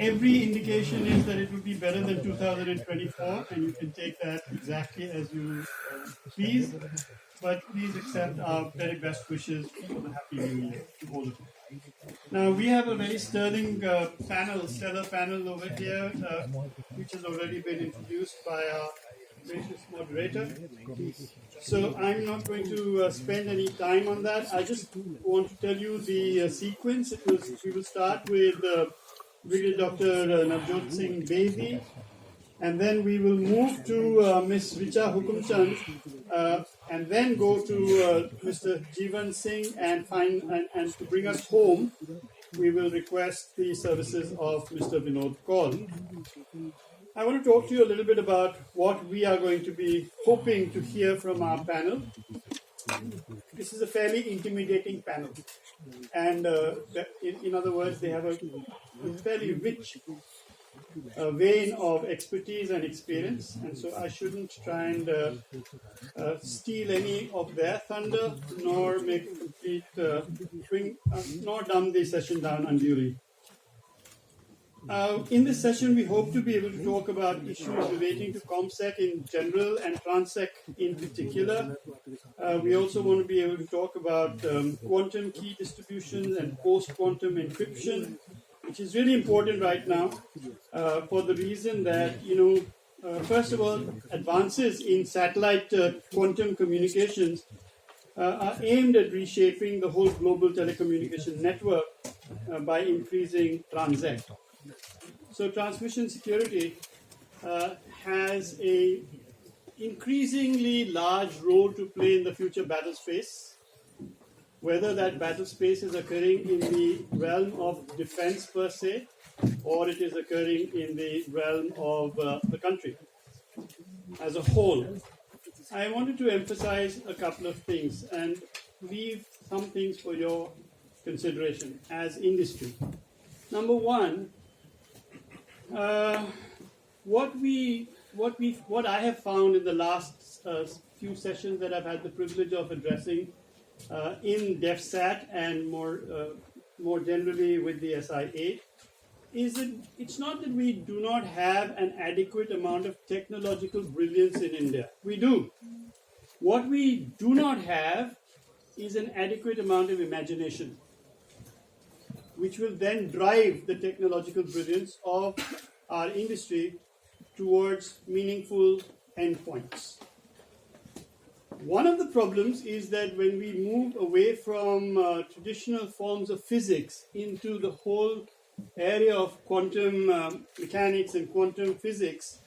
every indication is that it will be better than 2024, and you can take that exactly as you please. But please accept our very best wishes for the Happy New Year to all of you. Now, we have a very stellar panel over here, which has already been introduced by our gracious moderator. So I'm not going to spend any time on that. I just want to tell you the sequence. We will start with Brigadier Dr. Navjot Singh Bedi, and then we will move to Ms. Richa Hukumchand, and then go to Mr. Jeevan Singh, and to bring us home, we will request the services of Mr. Vinod Kaul. I want to talk to you a little bit about what we are going to be hoping to hear from our panel. This is a fairly intimidating panel, and in other words, they have a fairly rich vein of expertise and experience, and so I shouldn't try and steal any of their thunder, nor make a complete nor dumb the session down unduly. In this session, we hope to be able to talk about issues relating to ComSec in general and TransSec in particular. We also want to be able to talk about quantum key distribution and post-quantum encryption, which is really important right now for the reason that, first of all, advances in satellite quantum communications are aimed at reshaping the whole global telecommunication network by increasing TransSec. So transmission security has a increasingly large role to play in the future battle space, whether that battle space is occurring in the realm of defense per se, or it is occurring in the realm of the country as a whole. I wanted to emphasize a couple of things and leave some things for your consideration as industry. Number one, what I have found in the last few sessions that I've had the privilege of addressing in DefSat and more generally with the SI8 is that it's not that we do not have an adequate amount of technological brilliance in India. We do. What we do not have is an adequate amount of imagination, which will then drive the technological brilliance of our industry towards meaningful endpoints. One of the problems is that when we move away from traditional forms of physics into the whole area of quantum mechanics and quantum physics,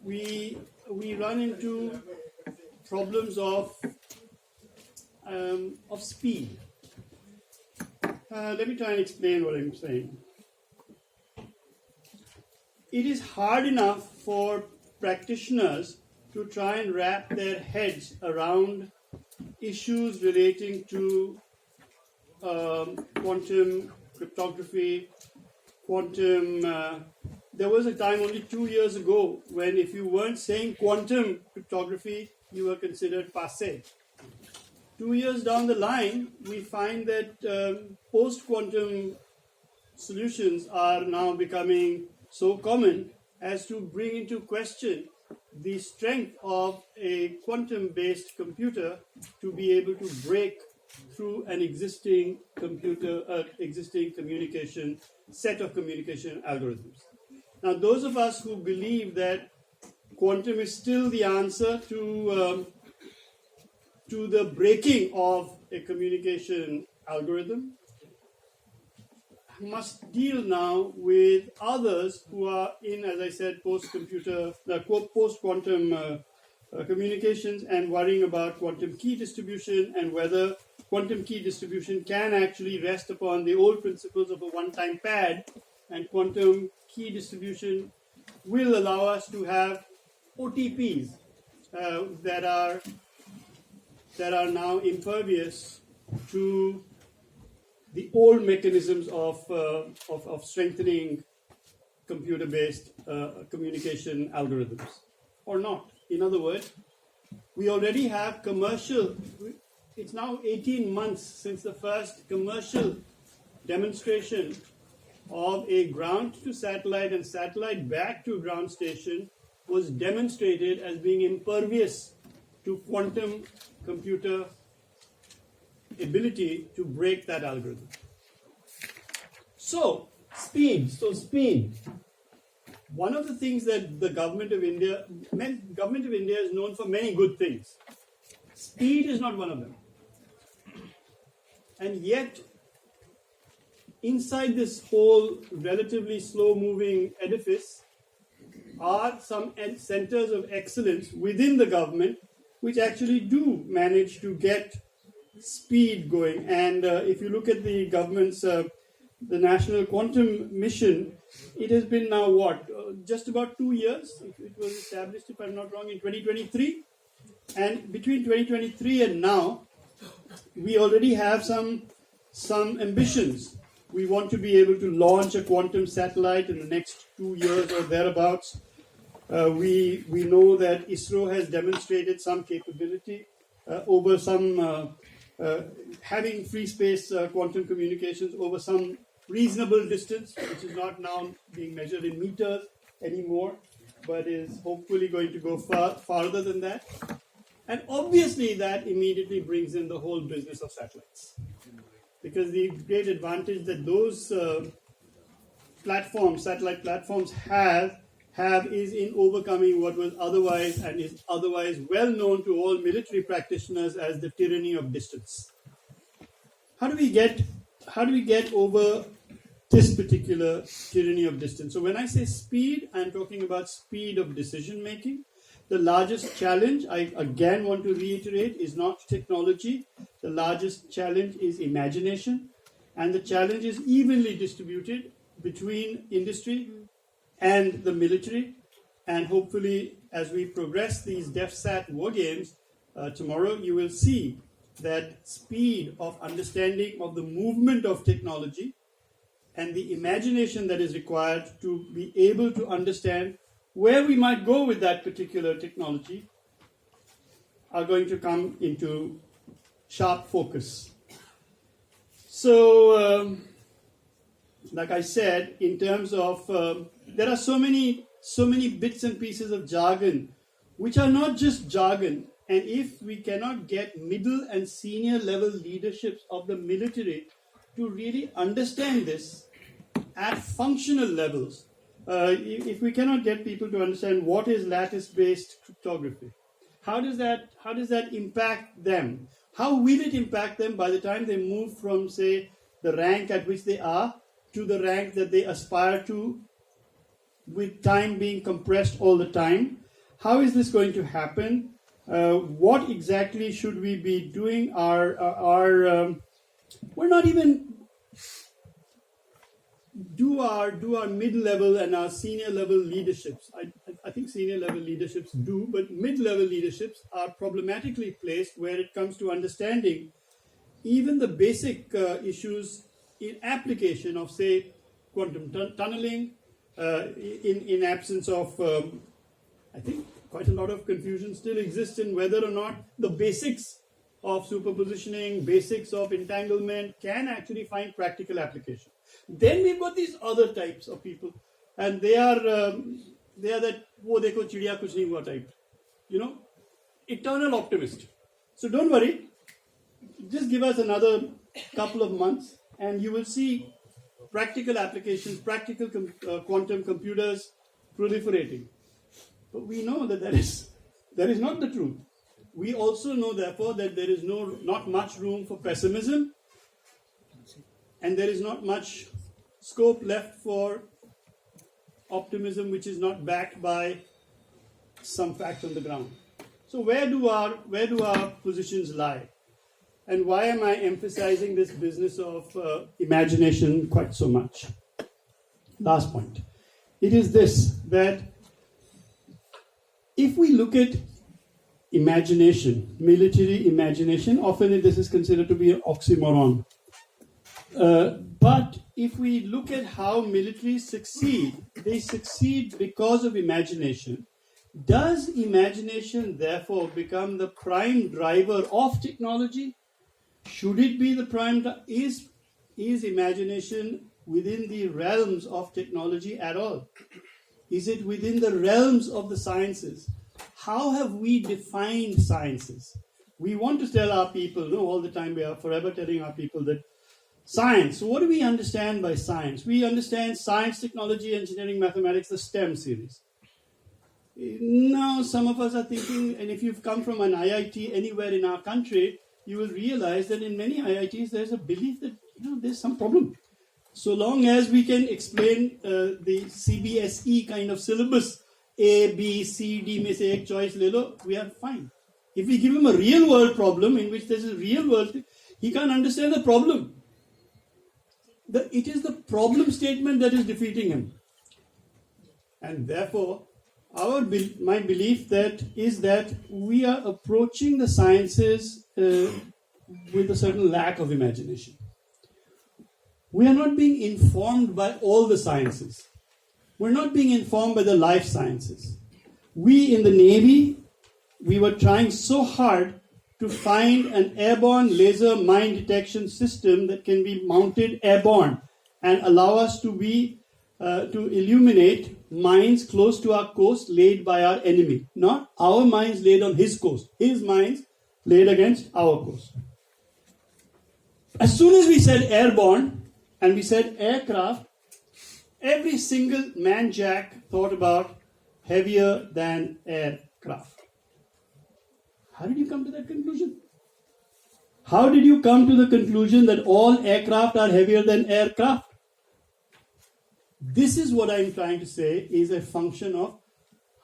we run into problems of speed. Let me try and explain what I'm saying. It is hard enough for practitioners to try and wrap their heads around issues relating to quantum cryptography, quantum. There was a time only 2 years ago when if you weren't saying quantum cryptography, you were considered passé. 2 years down the line, we find that post-quantum solutions are now becoming so common as to bring into question the strength of a quantum-based computer to be able to break through an existing communication set of communication algorithms. Now, those of us who believe that quantum is still the answer to the breaking of a communication algorithm must deal now with others who are in, as I said, post-quantum communications and worrying about quantum key distribution and whether quantum key distribution can actually rest upon the old principles of a one-time pad, and quantum key distribution will allow us to have OTPs that are now impervious to the old mechanisms of strengthening computer-based communication algorithms, or not. In other words, we already have commercial. It's now 18 months since the first commercial demonstration of a ground to satellite and satellite back to ground station was demonstrated as being impervious to quantum computer ability to break that algorithm. So speed. One of the things that the government of India is known for many good things. Speed is not one of them. And yet, inside this whole relatively slow-moving edifice are some centers of excellence within the government which actually do manage to get speed going. And if you look at the government's the National Quantum Mission, it has been now just about 2 years. It was established, if I'm not wrong, in 2023. And between 2023 and now, we already have some ambitions. We want to be able to launch a quantum satellite in the next 2 years or thereabouts. We know that ISRO has demonstrated some capability over some having free space quantum communications over some reasonable distance, which is not now being measured in meters anymore, but is hopefully going to go farther than that. And obviously that immediately brings in the whole business of satellites. Because the great advantage that those satellite platforms have is in overcoming what was otherwise and is otherwise well known to all military practitioners as the tyranny of distance. How do we get over this particular tyranny of distance? So when I say speed, I'm talking about speed of decision making. The largest challenge, I again want to reiterate, is not technology. The largest challenge is imagination. And the challenge is evenly distributed between industry and the military. And hopefully, as we progress these DefSat war games, tomorrow you will see that speed of understanding of the movement of technology and the imagination that is required to be able to understand where we might go with that particular technology are going to come into sharp focus. So, like I said, in terms of, there are so many bits and pieces of jargon which are not just jargon. And if we cannot get middle and senior level leaderships of the military to really understand this at functional levels, if we cannot get people to understand what is lattice-based cryptography, how does that impact them? How will it impact them by the time they move from, say, the rank at which they are to the rank that they aspire to, with time being compressed all the time? How is this going to happen? What exactly should we be doing? We're not even do our mid-level and our senior level leaderships. I think senior level leaderships do, but mid-level leaderships are problematically placed where it comes to understanding even the basic issues in application of, say, quantum tunneling, in absence of, I think quite a lot of confusion still exists in whether or not the basics of superpositioning, basics of entanglement can actually find practical application. Then we've got these other types of people, and they are that wo dekho chidiya kuch nahi hua type, eternal optimist. So don't worry, just give us another couple of months, and you will see practical applications, practical quantum computers proliferating. But we know that is not the truth. We also know, therefore, that there is not much room for pessimism, and there is not much scope left for optimism which is not backed by some facts on the ground. So where do our positions lie? And why am I emphasizing this business of imagination quite so much? Last point. It is this, that if we look at imagination, military imagination, often this is considered to be an oxymoron. But if we look at how militaries succeed, they succeed because of imagination. Does imagination therefore become the prime driver of technology? Should it be the prime? Is imagination within the realms of technology at all? Is it within the realms of the sciences? How have we defined sciences? We want to tell our people, all the time we are forever telling our people that science, so what do we understand by science? We understand science, technology, engineering, mathematics, the STEM series. Now, some of us are thinking, and if you've come from an IIT anywhere in our country, you will realize that in many IITs there's a belief that there's some problem. So long as we can explain the CBSE kind of syllabus, A, B, C, D, mein se ek choice le lo, we are fine. If we give him a real world problem in which there's a real world thing, he can't understand the problem. It is the problem statement that is defeating him. And therefore, my belief is that we are approaching the sciences with a certain lack of imagination. We are not being informed by all the sciences. We're not being informed by the life sciences. We in the Navy, we were trying so hard to find an airborne laser mine detection system that can be mounted airborne and allow us to illuminate mines close to our coast laid by our enemy. Not our mines laid on his coast. His mines laid against our coast. As soon as we said airborne and we said aircraft, every single man-jack thought about heavier than aircraft. How did you come to that conclusion? How did you come to the conclusion that all aircraft are heavier than aircraft? This is what I'm trying to say is a function of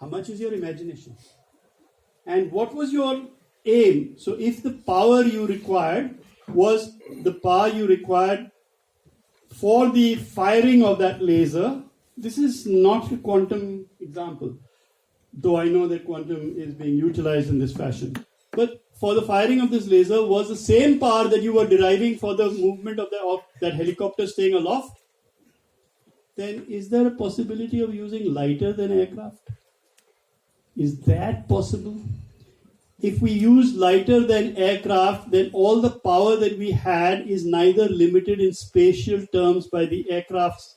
how much is your imagination and what was your aim. So if the power you required was the power you required for the firing of that laser, this is not a quantum example, though I know that quantum is being utilized in this fashion. But for the firing of this laser was the same power that you were deriving for the movement of that helicopter staying aloft, then is there a possibility of using lighter than aircraft? Is that possible? If we use lighter than aircraft, then all the power that we had is neither limited in spatial terms by the aircraft's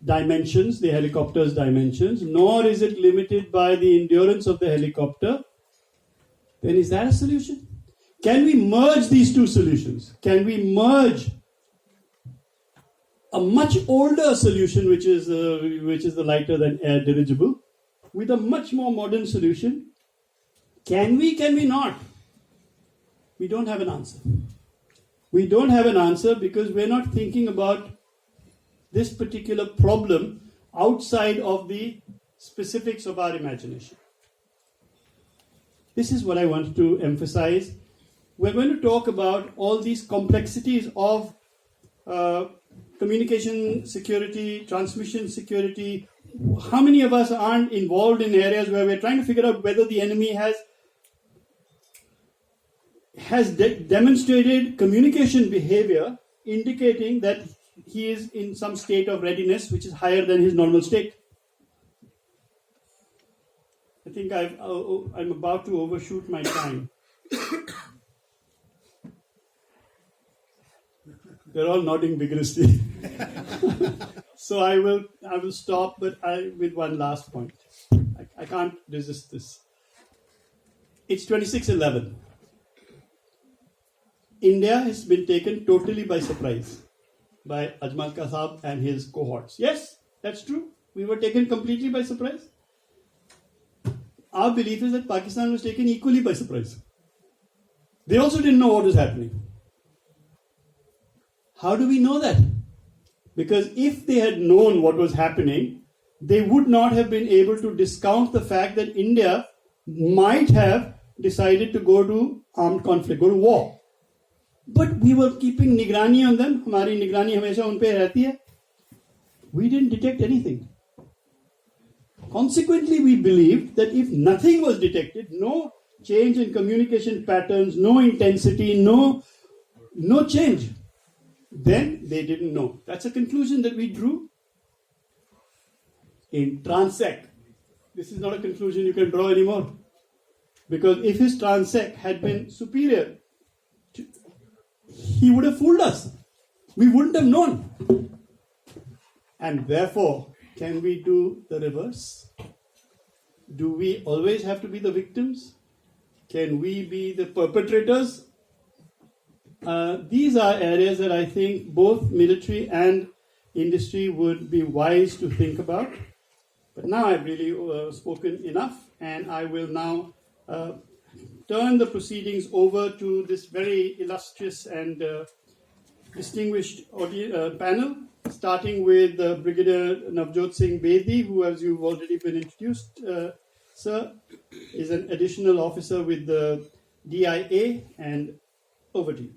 dimensions, the helicopter's dimensions, nor is it limited by the endurance of the helicopter. Then is that a solution? Can we merge these two solutions? Can we merge a much older solution, which is the lighter than air dirigible, with a much more modern solution? Can we? Can we not? We don't have an answer. We don't have an answer because we're not thinking about this particular problem outside of the specifics of our imagination. This is what I want to emphasize. We're going to talk about all these complexities of communication security, transmission security. How many of us aren't involved in areas where we're trying to figure out whether the enemy has demonstrated communication behavior indicating that he is in some state of readiness which is higher than his normal state? I think I'm about to overshoot my time. They're all nodding vigorously. So I will stop, but with one last point. I can't resist this. It's 26/11. India has been taken totally by surprise by Ajmal Kasab and his cohorts. Yes, that's true. We were taken completely by surprise. Our belief is that Pakistan was taken equally by surprise. They also didn't know what was happening. How do we know that? Because if they had known what was happening, they would not have been able to discount the fact that India might have decided to go to armed conflict, go to war. But we were keeping nigrani on them. Hamari nigrani hamesha un pe rehti hai. We didn't detect anything. Consequently, we believed that if nothing was detected, no change in communication patterns, no intensity, no change, then they didn't know. That's a conclusion that we drew in Transec. This is not a conclusion you can draw anymore. Because if his Transec had been superior, he would have fooled us. We wouldn't have known. And therefore, can we do the reverse? Do we always have to be the victims? Can we be the perpetrators? These are areas that I think both military and industry would be wise to think about. But now I've really spoken enough, and I will now turn the proceedings over to this very illustrious and distinguished panel, starting with Brigadier Navjot Singh Bedi, who, as you've already been introduced, sir, is an additional officer with the DIA, and over to you.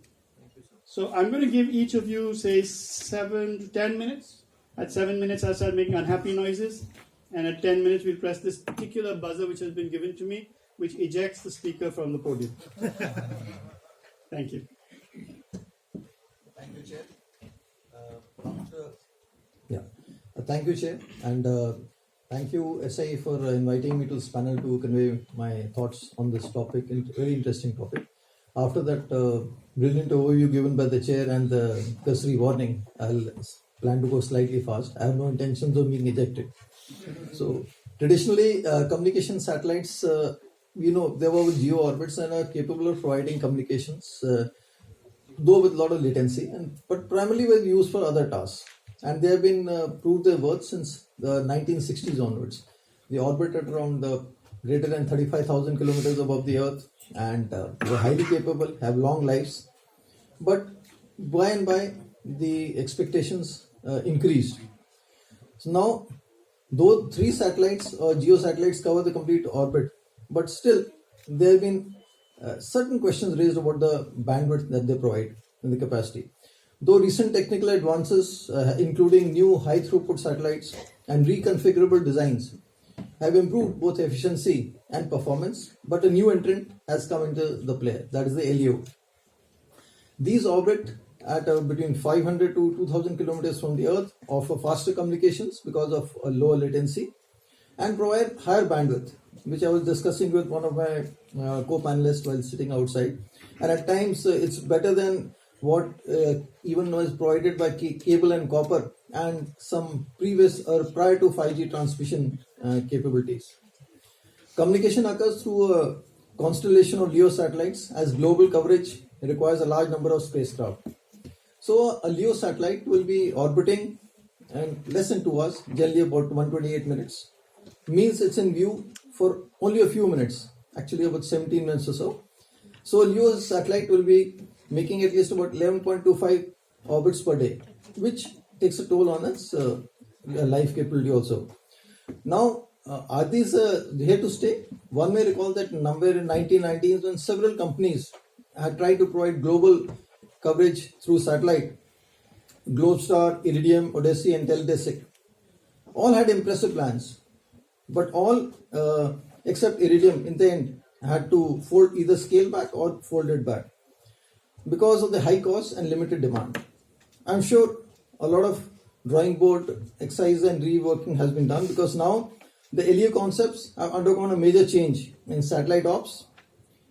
So I'm going to give each of you, say, 7 to 10 minutes. At 7 minutes, I'll start making unhappy noises. And at 10 minutes, we'll press this particular buzzer which has been given to me, which ejects the speaker from the podium. Thank you. Thank you, Chair. Thank you, Chair. And thank you, SI, for inviting me to this panel to convey my thoughts on this topic, very interesting topic. After that brilliant overview given by the Chair and the cursory warning, I'll plan to go slightly fast. I have no intentions of being ejected. So, traditionally, communication satellites, they were geo orbits and are capable of providing communications, though with a lot of latency, but primarily were used for other tasks. And they have been proved their worth since the 1960s onwards. They orbit at around greater than 35,000 kilometers above the Earth, and they're highly capable, have long lives. But by and by, the expectations increased. So now, though 3 satellites or geosatellites cover the complete orbit, but still there have been certain questions raised about the bandwidth that they provide and the capacity. Though recent technical advances, including new high throughput satellites and reconfigurable designs, have improved both efficiency and performance, but a new entrant has come into the play, that is the LEO. These orbit at between 500 to 2000 kilometers from the Earth, offer faster communications because of a lower latency, and provide higher bandwidth, which I was discussing with one of my co-panelists while sitting outside. And at times it's better than what even was provided by cable and copper and some previous or prior to 5G transmission capabilities. Communication occurs through a constellation of LEO satellites, as global coverage requires a large number of spacecraft. So a LEO satellite will be orbiting in less than 2 hours, generally about 128 minutes. Means it's in view for only a few minutes, actually about 17 minutes or so. So a LEO satellite will be making at least about 11.25 orbits per day, which takes a toll on its life capability also. Now, are these here to stay? One may recall that somewhere in 1990s when several companies had tried to provide global coverage through satellite. Globestar, Iridium, Odyssey and Teledesic all had impressive plans, but all except Iridium in the end had to either scale back or fold it back because of the high cost and limited demand. I'm sure a lot of drawing board exercise and reworking has been done, because now the LEO concepts have undergone a major change in satellite ops,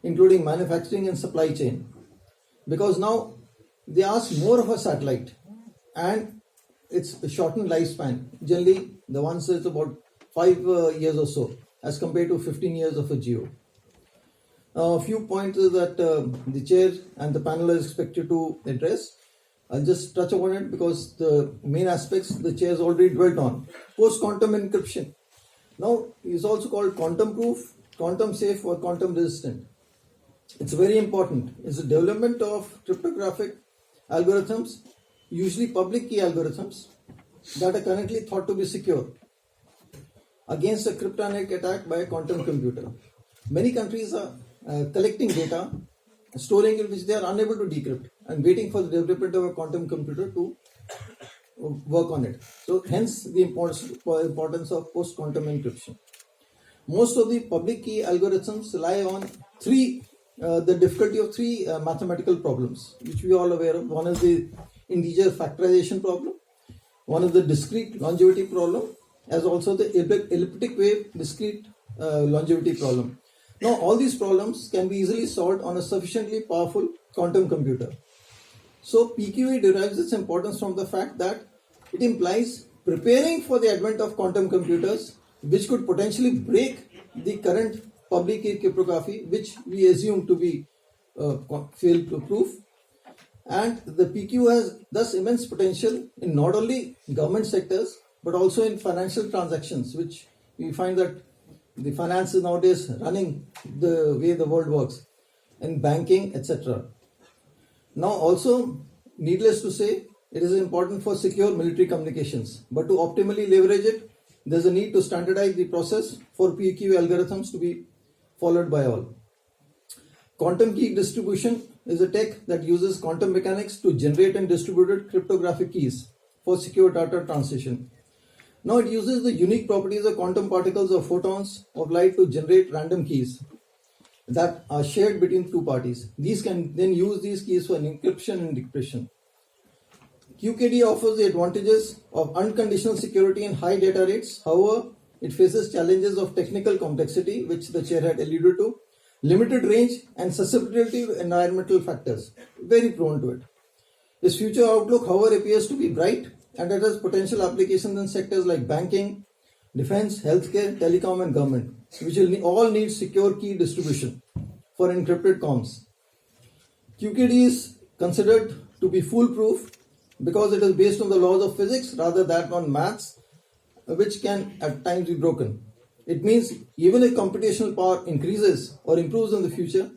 including manufacturing and supply chain, because now they ask more of a satellite and it's a shortened lifespan. Generally, the one says about 5 years or so, as compared to 15 years of a geo. A few points that the chair and the panel is expected to address. I'll just touch upon it because the main aspects the chair has already dwelt on. Post-quantum encryption. Now, it's also called quantum proof, quantum safe or quantum resistant. It's very important. It's the development of cryptographic algorithms, usually public key algorithms, that are currently thought to be secure against a cryptonic attack by a quantum computer. Many countries are collecting data, storing it, which they are unable to decrypt, and waiting for the development of a quantum computer to work on it. So hence the importance of post-quantum encryption. Most of the public key algorithms rely on the difficulty of three mathematical problems, which we are all aware of. One is the integer factorization problem, one is the discrete longevity problem, as also the elliptic wave discrete longevity problem. Now, all these problems can be easily solved on a sufficiently powerful quantum computer. So, PQE derives its importance from the fact that it implies preparing for the advent of quantum computers, which could potentially break the current public key cryptography, which we assume to be fail-proof. And the PQ has thus immense potential in not only government sectors but also in financial transactions, which we find that the finance is nowadays running the way the world works, in banking, etc. Now, also, needless to say, it is important for secure military communications, but to optimally leverage it, there is a need to standardize the process for PQ algorithms to be followed by all. Quantum key distribution is a tech that uses quantum mechanics to generate and distribute cryptographic keys for secure data transmission. Now it uses the unique properties of quantum particles or photons of light to generate random keys that are shared between two parties. These can then use these keys for encryption and decryption. QKD offers the advantages of unconditional security and high data rates. However, it faces challenges of technical complexity, which the chair had alluded to, limited range and susceptibility to environmental factors, very prone to it. Its future outlook, however, appears to be bright, and it has potential applications in sectors like banking, defense, healthcare, telecom, and government, which will all need secure key distribution for encrypted comms. QKD is considered to be foolproof because it is based on the laws of physics rather than on maths, which can at times be broken. It means even if computational power increases or improves in the future,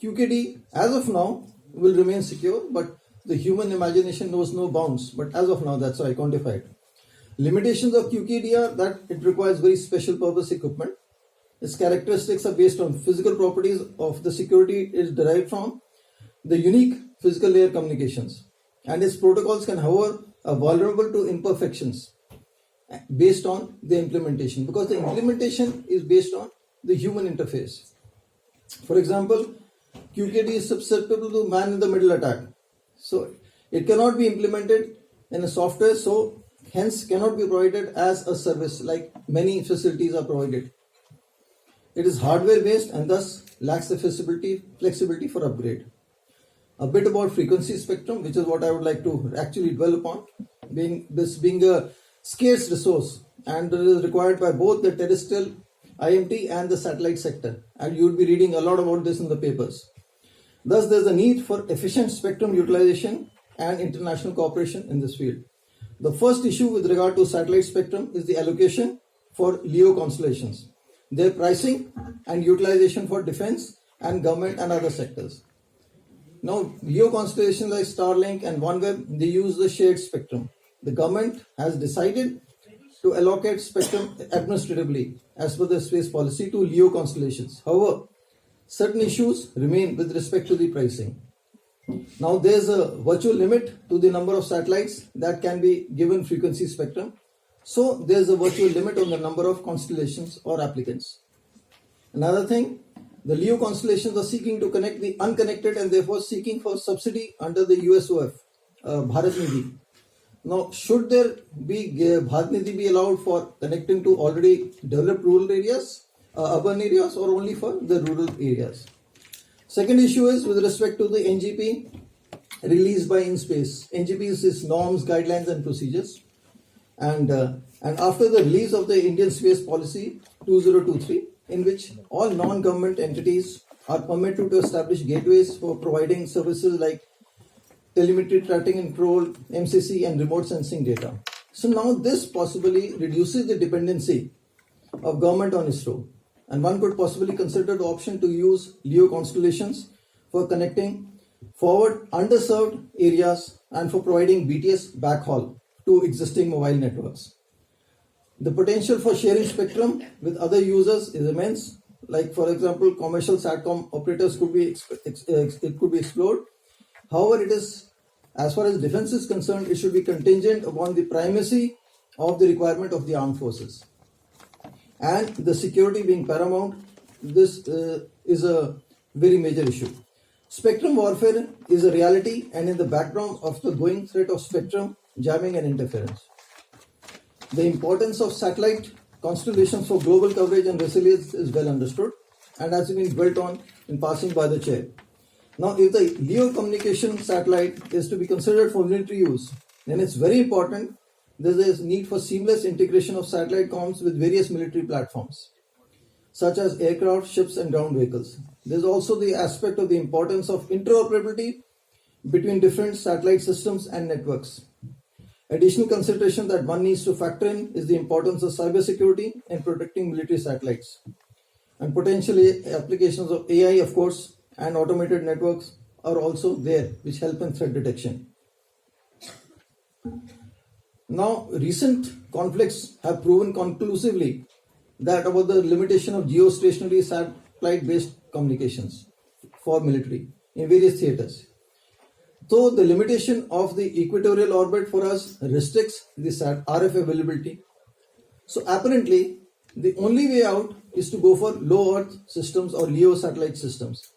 QKD as of now will remain secure, but the human imagination knows no bounds. But as of now, that's how I quantify it. Limitations of QKD are that it requires very special purpose equipment. Its characteristics are based on physical properties of the security it is derived from, the unique physical layer communications. And its protocols can, however, are vulnerable to imperfections based on the implementation, because the implementation is based on the human interface. For example, QKD is susceptible to man-in-the-middle attack. So it cannot be implemented in a software, so hence cannot be provided as a service like many facilities are provided. It is hardware based and thus lacks the flexibility for upgrade. A bit about frequency spectrum, which is what I would like to actually dwell upon, being a scarce resource and it is required by both the terrestrial IMT and the satellite sector, and you will be reading a lot about this in the papers. Thus, there is a need for efficient spectrum utilization and international cooperation in this field. The first issue with regard to satellite spectrum is the allocation for LEO constellations, their pricing and utilization for defense and government and other sectors. Now, LEO constellations like Starlink and OneWeb, they use the shared spectrum. The government has decided to allocate spectrum administratively as per the space policy to LEO constellations. However, certain issues remain with respect to the pricing. Now, there is a virtual limit to the number of satellites that can be given frequency spectrum. So, there is a virtual limit on the number of constellations or applicants. Another thing, the LEO constellations are seeking to connect the unconnected and therefore seeking for subsidy under the USOF, Bharat Nidhi. Now, should there be Bharat Nidhi be allowed for connecting to already developed rural areas, urban areas, or only for the rural areas? Second issue is with respect to the NGP released by InSpace. NGP is norms, guidelines, and procedures. And after the release of the Indian Space Policy 2023, in which all non-government entities are permitted to establish gateways for providing services like telemetry tracking and control, MCC, and remote sensing data. So now this possibly reduces the dependency of government on ISRO, and one could possibly consider the option to use LEO constellations for connecting forward underserved areas and for providing BTS backhaul to existing mobile networks. The potential for sharing spectrum with other users is immense. Like, for example, commercial SATCOM operators could be explored. However, it is, as far as defense is concerned, it should be contingent upon the primacy of the requirement of the armed forces. And the security being paramount, this is a very major issue. Spectrum warfare is a reality, and in the background of the growing threat of spectrum jamming and interference. The importance of satellite constellations for global coverage and resilience is well understood and has been dwelt on in passing by the chair. Now, if the LEO communication satellite is to be considered for military use, then it's very important there's a need for seamless integration of satellite comms with various military platforms, such as aircraft, ships, and ground vehicles. There's also the aspect of the importance of interoperability between different satellite systems and networks. Additional consideration that one needs to factor in is the importance of cybersecurity in protecting military satellites. And potentially applications of AI, of course, and automated networks are also there, which help in threat detection. Now, recent conflicts have proven conclusively that about the limitation of geostationary satellite-based communications for military in various theaters. So the limitation of the equatorial orbit for us restricts the RF availability. So apparently, the only way out is to go for low Earth systems or LEO satellite systems.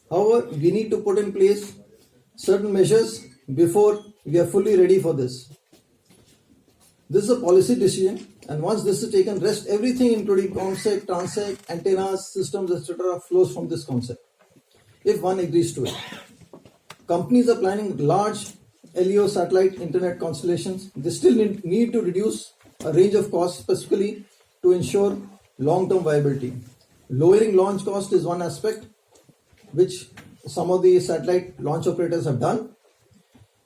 However, we need to put in place certain measures before we are fully ready for this. This is a policy decision, and once this is taken, rest everything including ComSec, Transec, antennas, systems, etc. flows from this concept, if one agrees to it. Companies are planning large LEO satellite internet constellations. They still need to reduce a range of costs specifically to ensure long-term viability. Lowering launch cost is one aspect, which some of the satellite launch operators have done,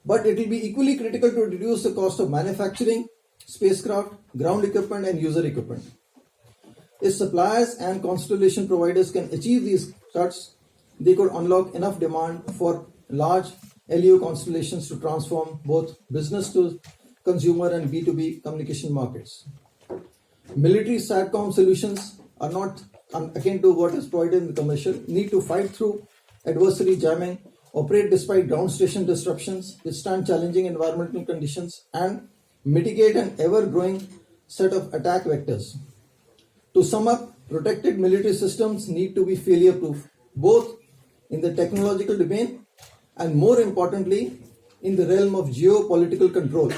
but it will be equally critical to reduce the cost of manufacturing spacecraft, ground equipment, and user equipment. If suppliers and constellation providers can achieve these cuts, they could unlock enough demand for large LEO constellations to transform both business to consumer and B2B communication markets. Military SATCOM solutions are not akin to what is provided in the commercial, need to fight through adversary jamming, operate despite ground station disruptions, withstand challenging environmental conditions, and mitigate an ever-growing set of attack vectors. To sum up, protected military systems need to be failure-proof, both in the technological domain and, more importantly, in the realm of geopolitical control,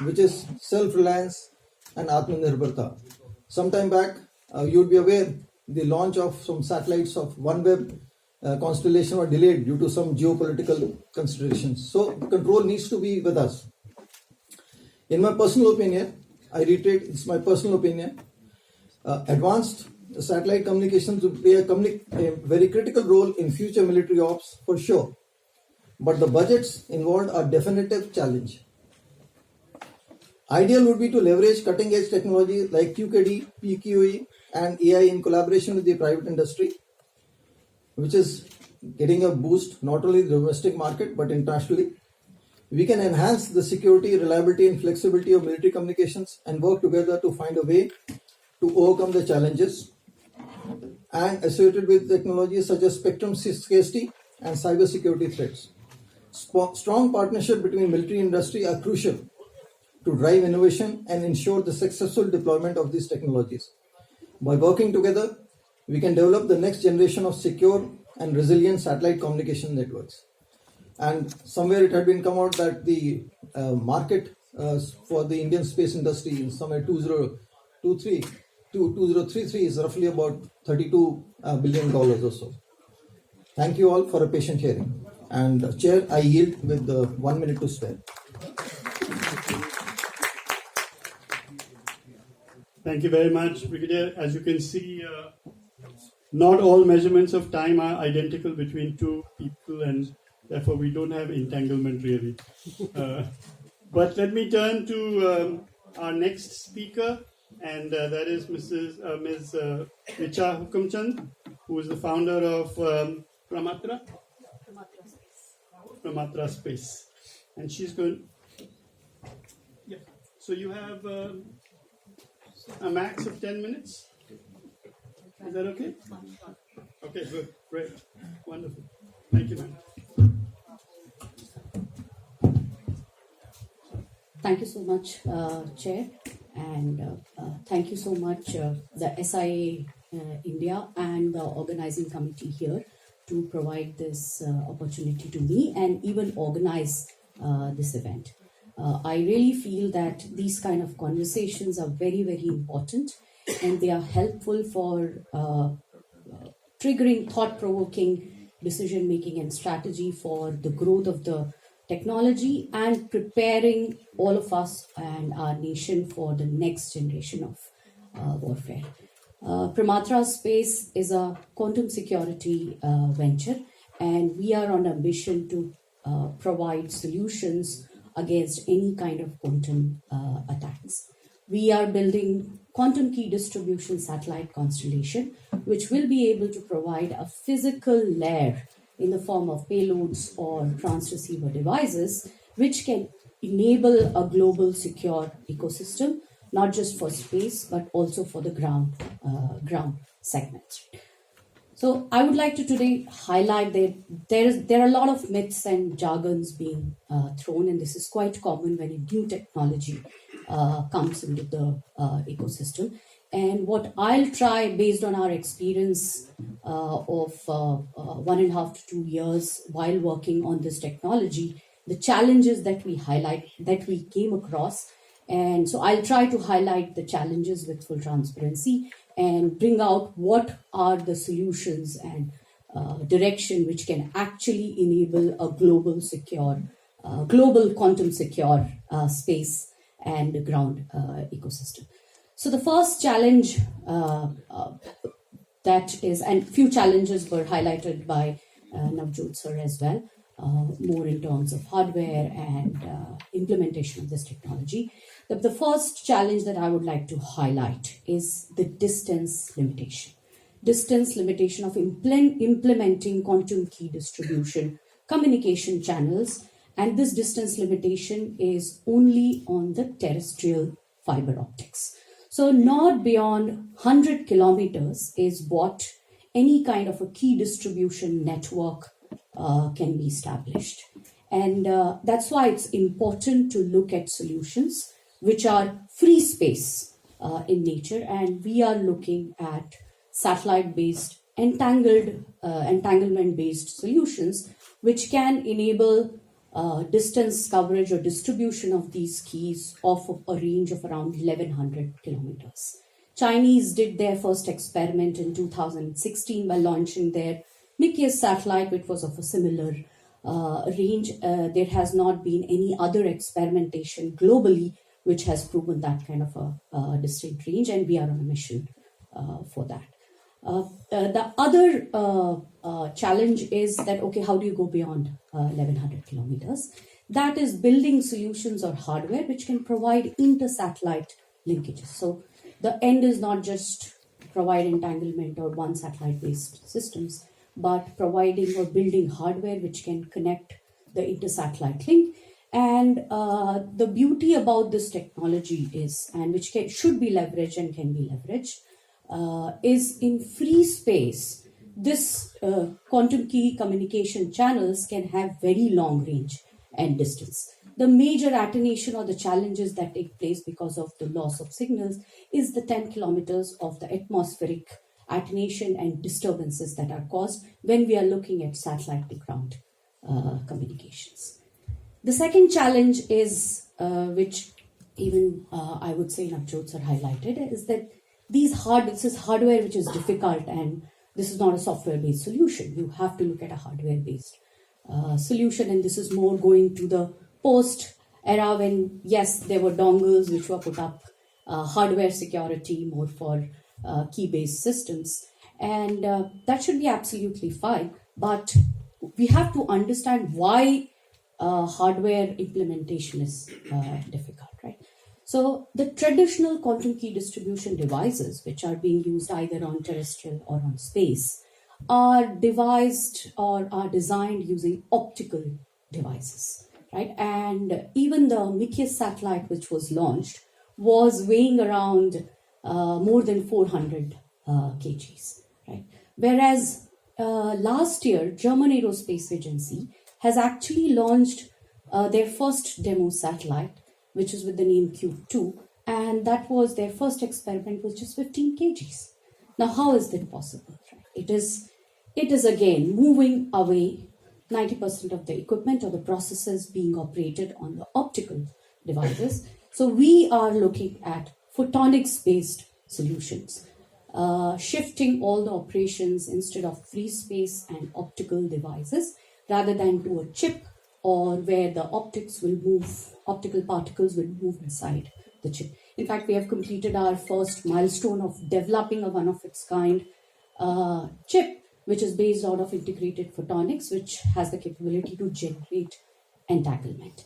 which is self-reliance and Atmanirbharta. Sometime back, you would be aware the launch of some satellites of OneWeb constellation were delayed due to some geopolitical considerations. So the control needs to be with us. In my personal opinion, I reiterate, it's my personal opinion, advanced satellite communications will play a very critical role in future military ops for sure. But the budgets involved are definitive challenge. Ideal would be to leverage cutting edge technology like QKD, PQE, and AI in collaboration with the private industry, which is getting a boost not only in the domestic market but internationally. We can enhance the security, reliability, and flexibility of military communications and work together to find a way to overcome the challenges and associated with technologies such as spectrum scarcity and cybersecurity threats. Strong partnership between military industry are crucial to drive innovation and ensure the successful deployment of these technologies. By working together, we can develop the next generation of secure and resilient satellite communication networks. And somewhere it had been come out that the market for the Indian space industry in somewhere 2033 is roughly about $32 billion or so. Thank you all for a patient hearing. And Chair, I yield with 1 minute to spare. Thank you very much, Brigadier. As you can see, not all measurements of time are identical between two people, and therefore we don't have entanglement really. But let me turn to our next speaker, and that is Ms. Richa Hukamchand, who is the founder of Pramatra Space. And she's going... Yeah. So you have a max of 10 minutes? Is that okay? Okay, good, great, wonderful. Thank you, ma'am. Thank you so much, Chair, and thank you so much, the SIA India and the organizing committee here to provide this opportunity to me and even organize this event. I really feel that these kind of conversations are very, very important, and they are helpful for triggering thought-provoking decision-making and strategy for the growth of the technology and preparing all of us and our nation for the next generation of warfare. Pramatra Space is a quantum security venture, and we are on a mission to provide solutions against any kind of quantum attacks. We are building quantum key distribution satellite constellation, which will be able to provide a physical layer in the form of payloads or transceiver devices, which can enable a global secure ecosystem, not just for space, but also for the ground segments. So I would like to today highlight that there are a lot of myths and jargons being thrown, and this is quite common when a new technology comes into the ecosystem. And what I'll try, based on our experience of 1.5 to 2 years while working on this technology, the challenges that we highlight, that we came across. And so I'll try to highlight the challenges with full transparency and bring out what are the solutions and direction which can actually enable a global quantum secure space and ground ecosystem. So the first challenge that is, and few challenges were highlighted by Navjot sir as well, more in terms of hardware and implementation of this technology. The first challenge that I would like to highlight is the distance limitation. Distance limitation of implementing quantum key distribution communication channels, and this distance limitation is only on the terrestrial fiber optics. So not beyond 100 kilometers is what any kind of a key distribution network can be established. And that's why it's important to look at solutions which are free space in nature. And we are looking at satellite-based entanglement-based solutions which can enable distance coverage or distribution of these keys of a range of around 1100 kilometers. Chinese did their first experiment in 2016 by launching their Mickey's satellite, which was of a similar range. There has not been any other experimentation globally which has proven that kind of a distinct range, and we are on a mission for that. The other challenge is that, okay, how do you go beyond 1100 kilometers? That is building solutions or hardware which can provide inter-satellite linkages. So the end is not just provide entanglement or one satellite-based systems, but providing or building hardware which can connect the inter-satellite link. And the beauty about this technology is, and which should be leveraged and can be leveraged, is in free space, this quantum key communication channels can have very long range and distance. The major attenuation or the challenges that take place because of the loss of signals is the 10 kilometers of the atmospheric attenuation and disturbances that are caused when we are looking at satellite to ground communications. The second challenge is, which even I would say Navjot sir highlighted, is that this is hardware which is difficult, and this is not a software-based solution. You have to look at a hardware-based solution, and this is more going to the post era when, yes, there were dongles which were put up, hardware security more for key-based systems, and that should be absolutely fine. But we have to understand why hardware implementation is difficult, right? So the traditional quantum key distribution devices, which are being used either on terrestrial or on space, are devised or are designed using optical devices, right? And even the Mickey satellite, which was launched, was weighing around more than 400 kgs, right? Whereas last year, German Aerospace Agency has actually launched their first demo satellite, which is with the name Cube 2, and that was their first experiment was just 15 kgs. Now, how is that possible? Right? It is again moving away 90% of the equipment or the processes being operated on the optical devices. So we are looking at photonics-based solutions, shifting all the operations instead of free space and optical devices rather than to a chip or where the optical particles will move inside the chip. In fact, we have completed our first milestone of developing a one of its kind chip, which is based out of integrated photonics, which has the capability to generate entanglement.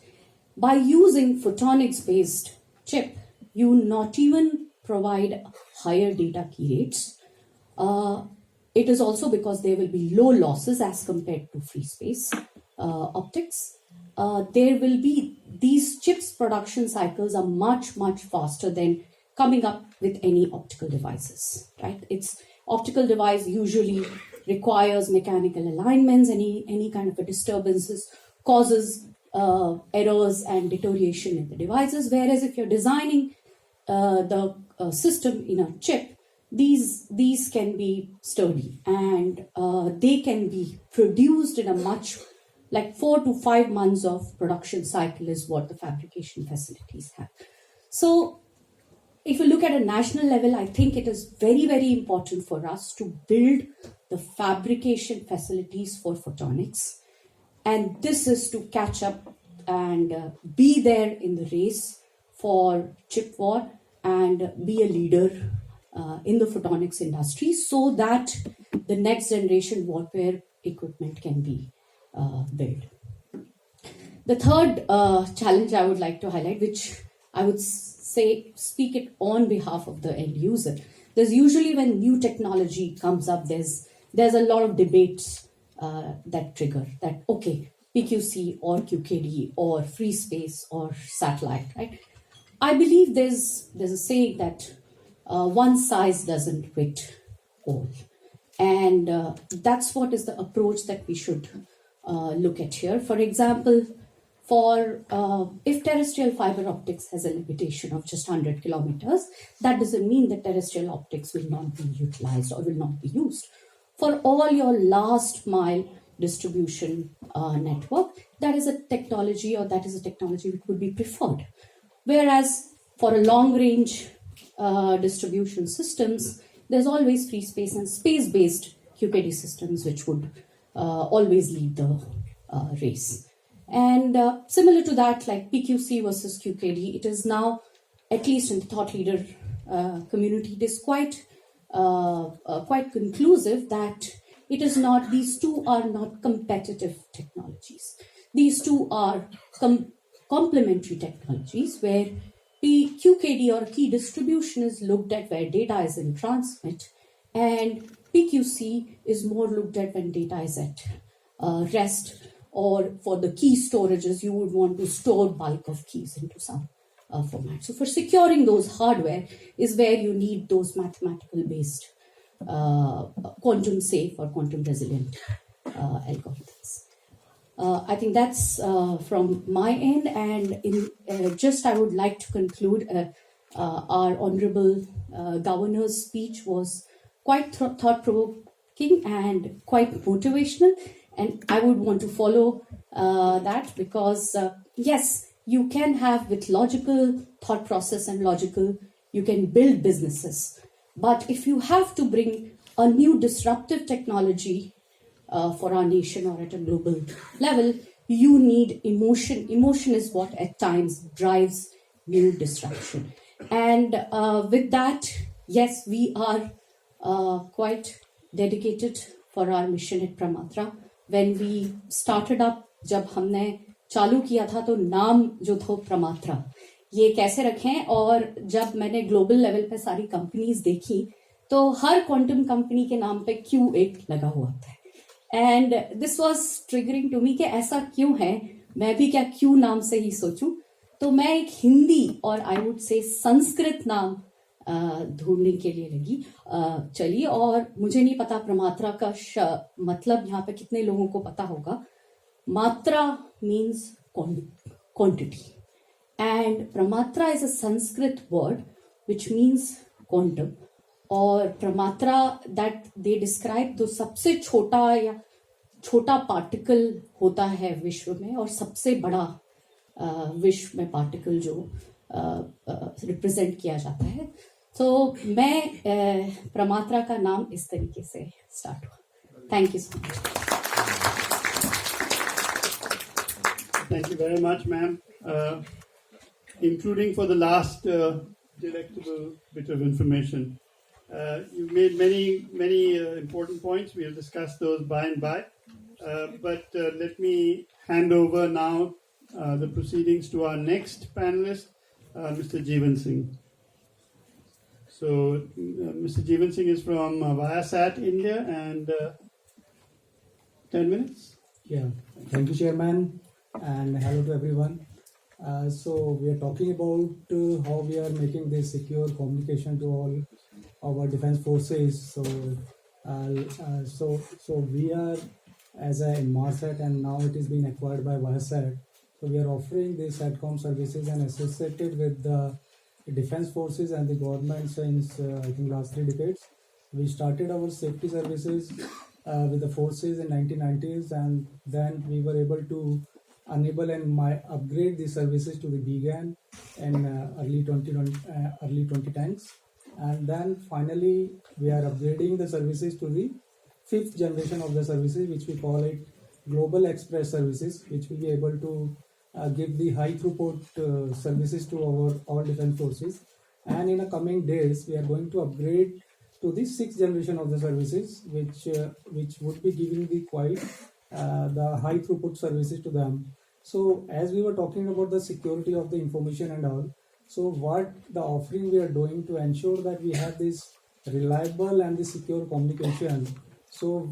By using photonics based chip, you not even provide higher data key rates. It is also because there will be low losses as compared to free space optics. There will be these chips production cycles are much faster than coming up with any optical devices, right? It's optical device usually requires mechanical alignments. Any kind of a disturbances causes errors and deterioration in the devices, whereas if you're designing the system in a chip, these can be sturdy and they can be produced in a much, like 4 to 5 months of production cycle is what the fabrication facilities have. So if you look at a national level, I think it is very important for us to build the fabrication facilities for photonics, and this is to catch up and be there in the race for chip war and be a leader in the photonics industry, so that the next generation warfare equipment can be built. The third challenge I would like to highlight, which I would say speak it on behalf of the end user. There's usually when new technology comes up, there's a lot of debates that trigger that, okay, PQC or QKD or free space or satellite, right? I believe there's a saying that one size doesn't fit all. And that's what is the approach that we should look at here. For example, if terrestrial fiber optics has a limitation of just 100 kilometers, that doesn't mean that terrestrial optics will not be utilized or will not be used. For all your last mile distribution network, that is a technology which would be preferred. Whereas for a long range distribution systems, there's always free space and space-based QKD systems which would always lead the race. And similar to that, like PQC versus QKD, it is now, at least in the thought leader community, it is quite conclusive that it is not, these two are not competitive technologies. These two are complementary technologies where QKD or key distribution is looked at where data is in transmit, and PQC is more looked at when data is at rest, or for the key storages, you would want to store bulk of keys into some format. So for securing those hardware is where you need those mathematical based quantum safe or quantum resilient algorithms. I think that's from my end, and I would like to conclude our Honorable Governor's speech was quite thought-provoking and quite motivational, and I would want to follow that because, yes, you can have with logical thought process and you can build businesses. But if you have to bring a new disruptive technology for our nation or at a global level, you need emotion. Emotion is what at times drives new disruption. And with that, yes, we are quite dedicated for our mission at Pramatra. When we started up, जब हमने चालू किया था तो नाम जो था प्रमात्रा, ये कैसे रखें, और जब मैंने ग्लोबल लेवल पे सारी कंपनीज देखी तो हर क्वांटम कंपनी के नाम पे Q8 लगा हुआ था. And this was triggering to me कि ऐसा क्यों है, मैं भी क्या Q नाम से ही सोचूं. तो मैं एक हिंदी और आई वुड से संस्कृत नाम ढूंढने के लिए लगी चली, और मुझे नहीं पता प्रमात्रा का मतलब यहाँ पे कितने लोगों को पता होगा. Matra means quantity, and pramatra is a Sanskrit word which means quantum. और प्रमात्रा दैट दे डिस्क्राइब तो सबसे छोटा पार्टिकल होता है विश्व में, और सबसे बड़ा विश्व में पार्टिकल जो रिप्रेजेंट किया जाता है. तो मैं प्रमात्रा का नाम इस तरीके से स्टार्ट हुआ. Thank you so much. Thank you very much, ma'am, including for the last delectable bit of information. You made many important points. We'll discuss those by and by. But let me hand over now the proceedings to our next panelist, Mr. Jeevan Singh. So, Mr. Jeevan Singh is from Viasat, India, and 10 minutes. Yeah, thank you, Chairman, and hello to everyone. So we are talking about how we are making this secure communication to all our defense forces. So we are as a Inmarsat, and now it is being acquired by Viasat. So we are offering these SATCOM services and associated with the defense forces and the government since I think last 3 decades. We started our safety services with the forces in 1990s, and then we were able to enable and upgrade the services to the BGAN in early 2010s, and then finally we are upgrading the services to the 5th generation of the services, which we call it Global Express services, which will be able to give the high throughput services to our all defense forces. And in the coming days, we are going to upgrade to the 6th generation of the services, which would be giving the high throughput services to them. So as we were talking about the security of the information and all, so what the offering we are doing to ensure that we have this reliable and the secure communication. So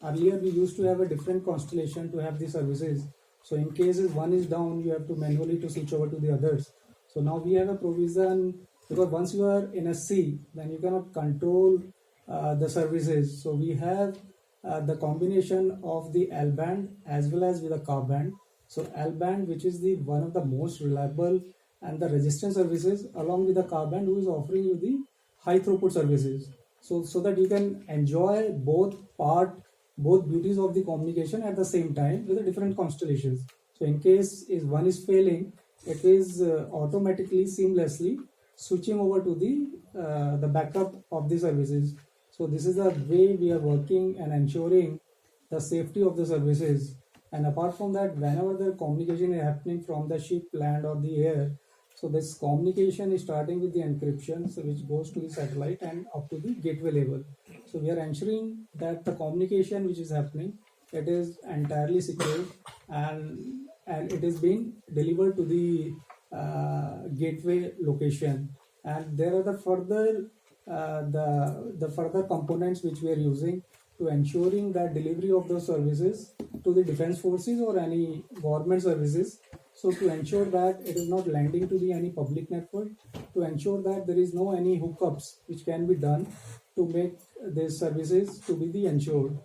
earlier we used to have a different constellation to have the services. So in cases one is down, you have to manually to switch over to the others. So now we have a provision, because once you are in a sea, then you cannot control the services. So we have the combination of the L band as well as with the Ka band. So L band, which is the one of the most reliable and the resistant services, along with the Ka band, who is offering you the high throughput services. So that you can enjoy both beauties of the communication at the same time with the different constellations. So in case if one is failing, it is automatically seamlessly switching over to the backup of the services. So this is the way we are working and ensuring the safety of the services. And apart from that, whenever the communication is happening from the ship, land or the air, so this communication is starting with the encryption, so which goes to the satellite and up to the gateway level. So we are ensuring that the communication which is happening, it is entirely secure, and it is being delivered to the gateway location. And there are the further components which we are using to ensuring that delivery of those services to the defense forces or any government services. So to ensure that it is not landing to any public network, to ensure that there is no any hookups which can be done to make these services to be the ensured.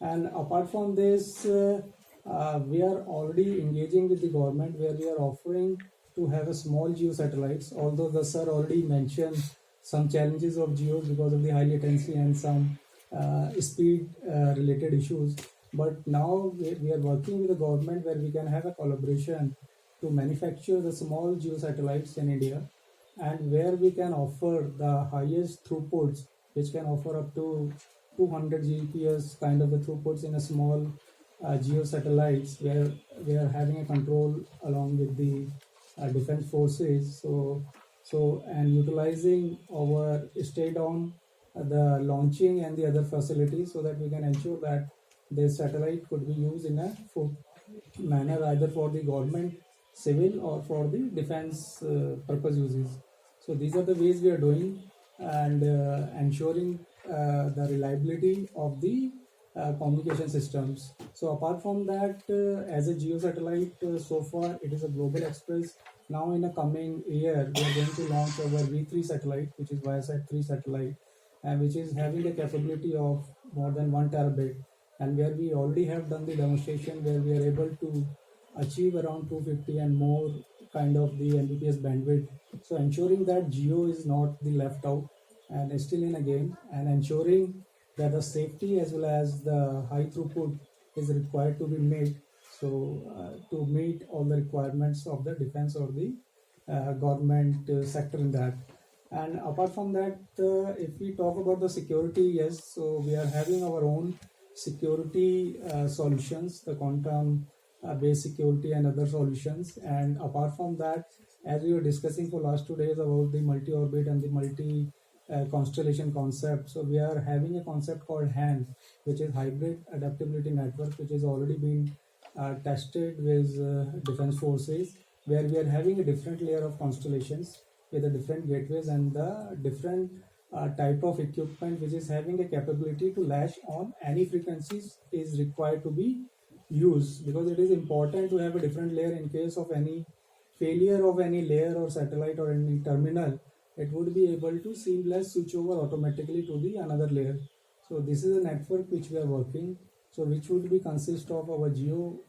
And apart from this, we are already engaging with the government, where we are offering to have a small geo satellites, although the sir already mentioned some challenges of geos because of the high latency and some speed related issues. But now we are working with the government, where we can have a collaboration to manufacture the small geo satellites in India, and where we can offer the highest throughputs, which can offer up to 200 Gbps kind of the throughputs in a small geo satellites, where we are having a control along with the defense forces. So and utilizing our stay down, the launching and the other facilities, so that we can ensure that the satellite could be used in a full manner, either for the government, civil, or for the defense purpose uses. So these are the ways we are doing, and ensuring the reliability of the communication systems. So apart from that, as a geo satellite, so far it is a Global Express. Now in the coming year, we are going to launch our V3 satellite, which is Viasat 3 satellite, and which is having the capability of more than 1 terabit, and where we already have done the demonstration, where we are able to achieve around 250 and more kind of the Mbps bandwidth. So ensuring that geo is not the left out and is still in a game, and ensuring that the safety as well as the high throughput is required to be made, so to meet all the requirements of the defense or the government sector in that. And apart from that, if we talk about the security, yes, so we are having our own security solutions, the quantum base security and other solutions. And apart from that, as we were discussing for last 2 days about the multi-orbit and the multi constellation concept, so we are having a concept called HAN, which is Hybrid Adaptability Network, which is already been tested with defense forces, where we are having a different layer of constellations with the different gateways and the different type of equipment which is having a capability to latch on any frequencies is required to be used, because it is important to have a different layer in case of any failure of any layer or satellite or any terminal. It would be able to seamless switch over automatically to the another layer. So this is a network which we are working, so which would be consist of our geo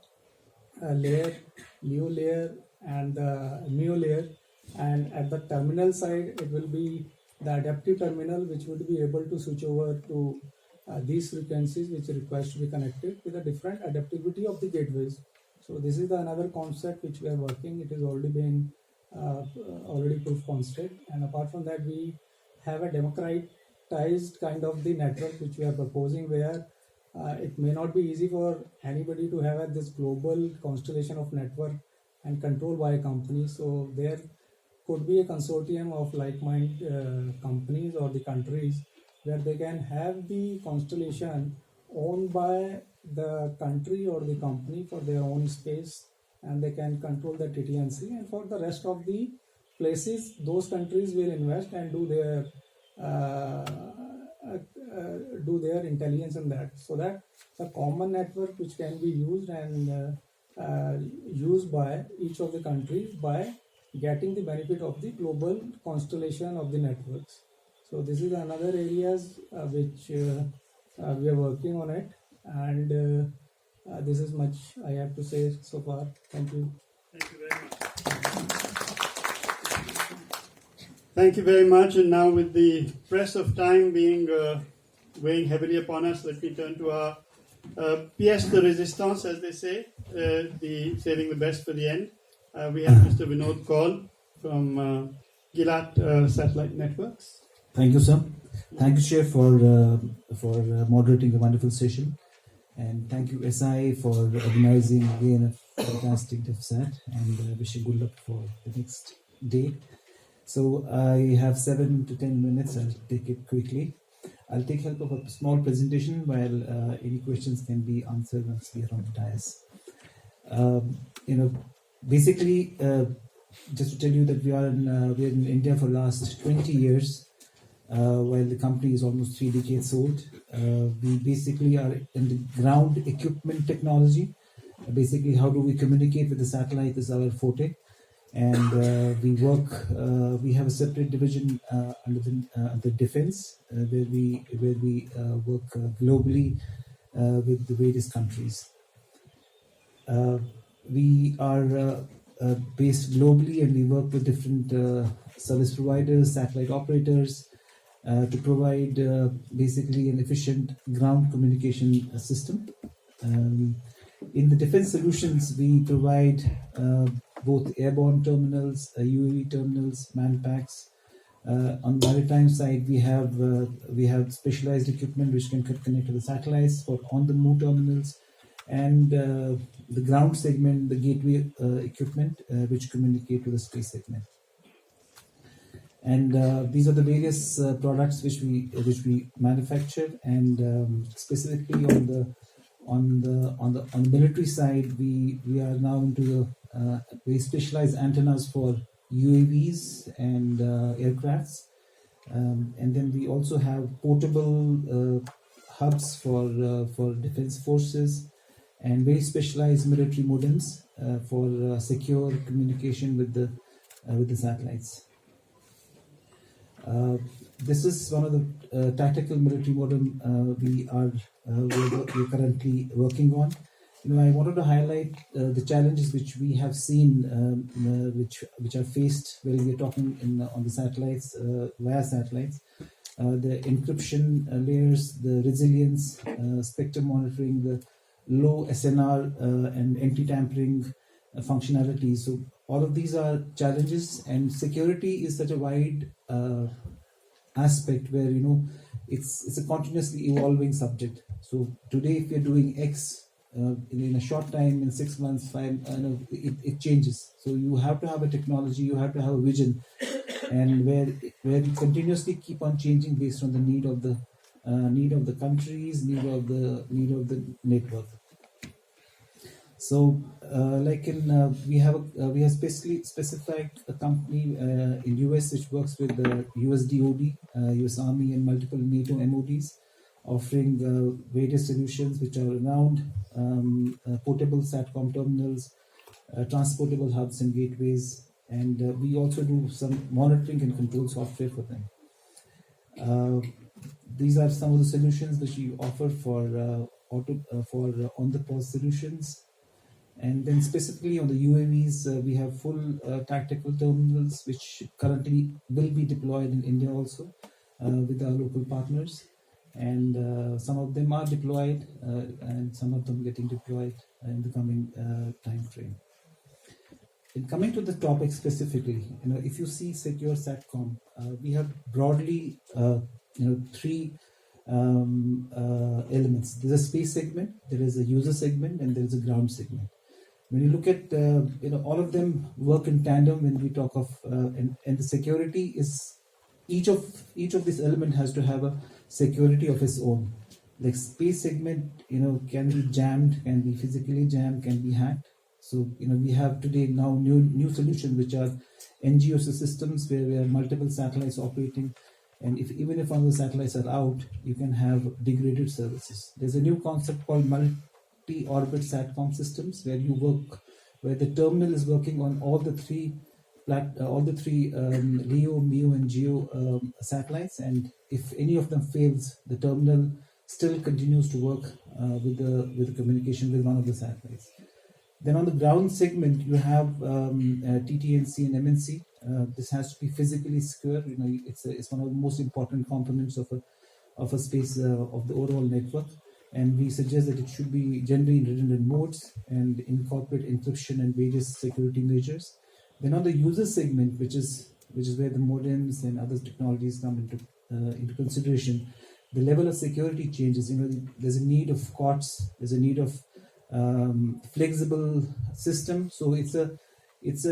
layer, LEO layer and the MEO layer, and at the terminal side it will be the adaptive terminal which would be able to switch over to these frequencies which request to be connected with the different adaptability of the gateways. So this is the another concept which we are working. It is already been already proof concept, and apart from that we have a democratized kind of the network which we are proposing, where it may not be easy for anybody to have this global constellation of network and controlled by a company. So there could be a consortium of like-minded companies or the countries where they can have the constellation owned by the country or the company for their own space, and they can control the TT&C, and for the rest of the places those countries will invest and do their intelligence in that, so that a common network which can be used and used by each of the countries by getting the benefit of the global constellation of the networks. So this is another areas which we are working on it, and this is much I have to say so far. Thank you. Thank you very much. Thank you very much. And now, with the press of time being weighing heavily upon us, let me turn to our pièce de résistance, as they say, saving the best for the end. We have Mr. Vinod Kaul from Gilat Satellite Networks. Thank you, sir. Thank you, Chair, for moderating a wonderful session. And thank you, SI, for organizing again a fantastic DevSat, and wish you good luck for the next day. So I have 7 to 10 minutes. I'll take it quickly. I'll take help of a small presentation while any questions can be answered once we are on the dais. Basically, just to tell you that we are in India for the last 20 years, while the company is almost 3 decades old. We basically are in the ground equipment technology. Basically, how do we communicate with the satellite is our forte. And we have a separate division under the defense, where we work globally with the various countries. We are based globally, and we work with different service providers, satellite operators, to provide basically an efficient ground communication system. In the defense solutions, we provide both airborne terminals, UAV terminals, manpacks. On the maritime side, we have specialized equipment which can connect to the satellites for on-the-move terminals, and the ground segment, the gateway equipment which communicate to the space segment. And these are the various products which we manufacture, and specifically on the military side, we are now into the very specialized antennas for UAVs and aircrafts, and then we also have portable hubs for defense forces, and very specialized military modems for secure communication with the satellites. This is one of the tactical military modem we're currently working on. I wanted to highlight the challenges which we have seen, which are faced when we're talking on the satellites, via satellites. The encryption layers, the resilience, spectrum monitoring, the low SNR and anti-tampering functionality. So all of these are challenges, and security is such a wide aspect where it's a continuously evolving subject. So today, if you're doing X, in a short time, in 6 months, it changes. So you have to have a technology, you have to have a vision, and where you continuously keep on changing based on the need of the countries, need of the network. So, we have specified a company in US which works with the USDOD, US Army, and multiple NATO MODs, offering various solutions which are around portable SATCOM terminals, transportable hubs and gateways, and we also do some monitoring and control software for them. These are some of the solutions which we offer for on-the-pause solutions. And then specifically on the UAVs, we have full tactical terminals which currently will be deployed in India also with our local partners. And some of them are deployed and some of them getting deployed in the coming time frame. In coming to the topic specifically, if you see secure SATCOM, we have broadly three elements. There's a space segment, there is a user segment, and there is a ground segment. When you look at all of them work in tandem when we talk of and the security is each of this element has to have a security of its own. Like space segment, can be jammed, can be physically jammed, can be hacked. So we have today now new solutions which are NGOS systems where we have multiple satellites operating, and even if one of the satellites are out, you can have degraded services. There's a new concept called multi-orbit SATCOM systems where the terminal is working on all the three LEO, MEO, and GEO satellites, and if any of them fails, the terminal still continues to work with the communication with one of the satellites. Then on the ground segment, you have TT&C and MNC. This has to be physically secure. It's one of the most important components of a space of the overall network. And we suggest that it should be generally in redundant modes and incorporate encryption and various security measures. Then on the user segment, which is where the modems and other technologies come into consideration, the level of security changes. There's a need of COTS. There's a need of flexible system. So it's a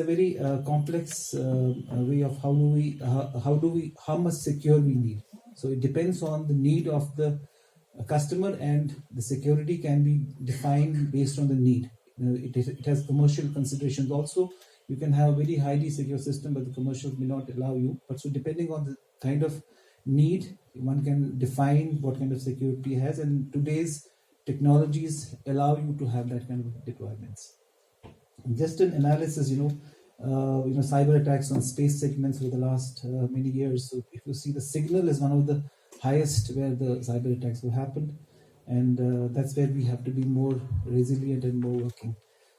very complex way of how much secure we need. So it depends on the need of the customer, and the security can be defined based on the need. It has commercial considerations also. You can have a very highly secure system, but the commercials may not allow you. But so depending on the kind of need, one can define what kind of security it has, and today's technologies allow you to have that kind of deployments. Just an analysis, cyber attacks on space segments for the last many years. So if you see, the signal is one of the highest where the cyber attacks will happen, and that's where we have to be more resilient and more working.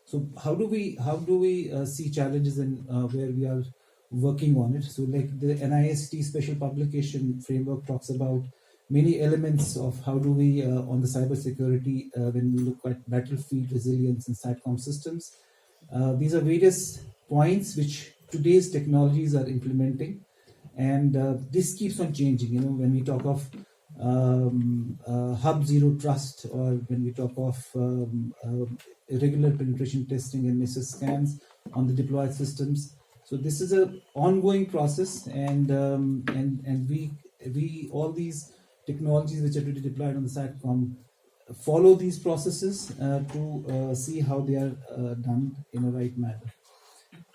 So how do we see challenges and where we are working on it? So like the NIST special publication framework talks about many elements of how do we on the cyber security when we look at battlefield resilience and SATCOM systems. These are various points which today's technologies are implementing, and this keeps on changing. When we talk of hub zero trust, or when we talk of irregular penetration testing and misses scans on the deployed systems. So this is an ongoing process, and we all these technologies which are to be deployed on the SATCOM follow these processes to see how they are done in a right manner.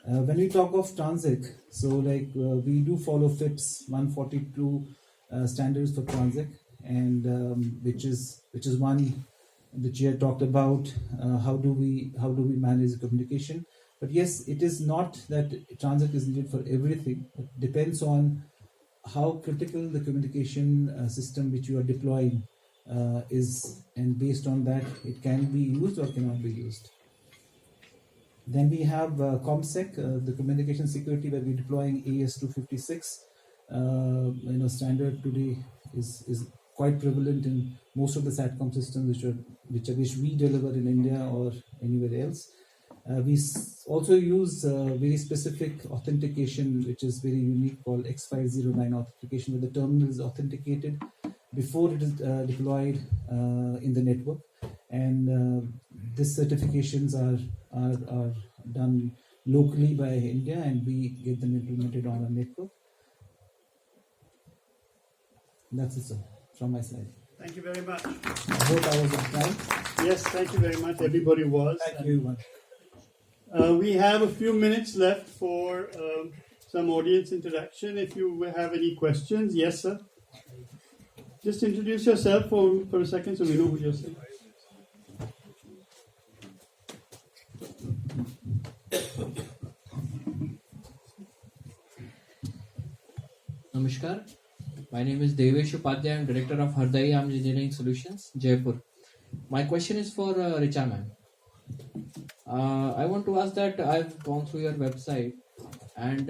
When we talk of TRANSIC, so we do follow FIPS 142 standards for TRANSIC, and which is one that you had talked about. How do we manage the communication? But yes, it is not that TRANSIC is needed for everything. It depends on how critical the communication system which you are deploying is, and based on that, it can be used or cannot be used. Then we have ComSec, the communication security, where we're deploying AS256. Standard today is quite prevalent in most of the SATCOM systems which we deliver in India or anywhere else. We also use very specific authentication, which is very unique, called X509 authentication, where the terminal is authenticated before it is deployed in the network. And these certifications are done locally by India, and we get them implemented on a network. That's it, sir, from my side. Thank you very much. I hope I was on time. Yes, thank you very much. Everybody was. Thank you, everyone. We have a few minutes left for some audience interaction. If you have any questions, yes, sir. Just introduce yourself for a second so we know who you're saying. Namaskar. My name is Devesh Upadhyay. I'm Director of Hardai Engineering Solutions, Jaipur. My question is for Richa ma'am. I want to ask that I've gone through your website, and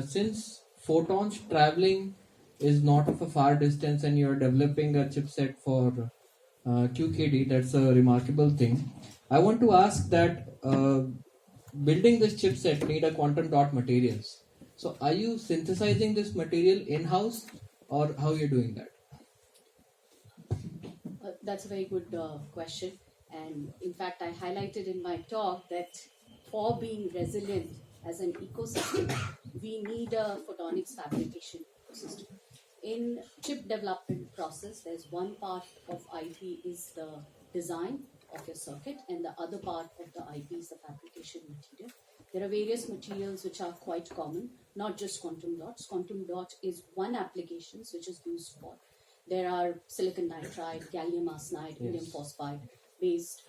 since photons traveling is not of a far distance and you're developing a chipset for QKD, that's a remarkable thing. I want to ask that building this chipset need a quantum dot materials. So are you synthesizing this material in-house, or how you're doing that? That's a very good question. And in fact, I highlighted in my talk that for being resilient as an ecosystem, we need a photonics fabrication ecosystem. In chip development process, there's one part of IP is the design of your circuit, and the other part of the IP is the fabrication material. There are various materials which are quite common, not just quantum dots. Quantum dot is one application which is used for. There are silicon nitride, gallium arsenide, indium phosphide based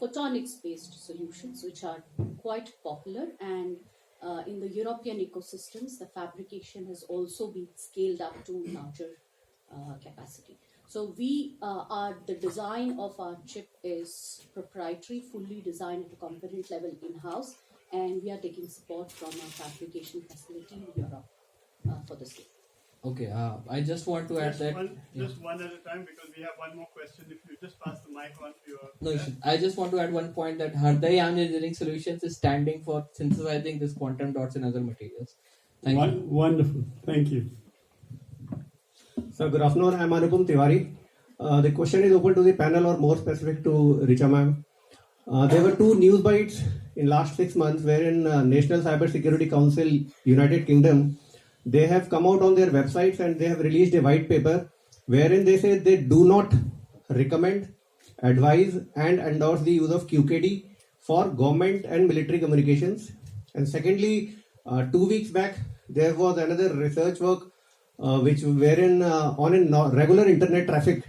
photonics based solutions which are quite popular, and in the European ecosystems the fabrication has also been scaled up to larger capacity. So we are the design of our chip is proprietary, fully designed at a component level in-house, and we are taking support from a fabrication facility in Europe for the same. Okay, I just want to add that. Just one at a time, because we have one more question. If you just pass the mic on to your. No, I just want to add one point that Hardai Engineering Solutions is standing for synthesizing this quantum dots and other materials. Thank you. Wonderful. Thank you. So good afternoon, I am Anupam Tiwari. The question is open to the panel, or more specific to Richa ma'am. There were two news bites in last 6 months wherein National Cyber Security Council, United Kingdom, they have come out on their websites and they have released a white paper wherein they say they do not recommend, advise and endorse the use of QKD for government and military communications. And secondly, 2 weeks back there was another research work wherein on a regular internet traffic,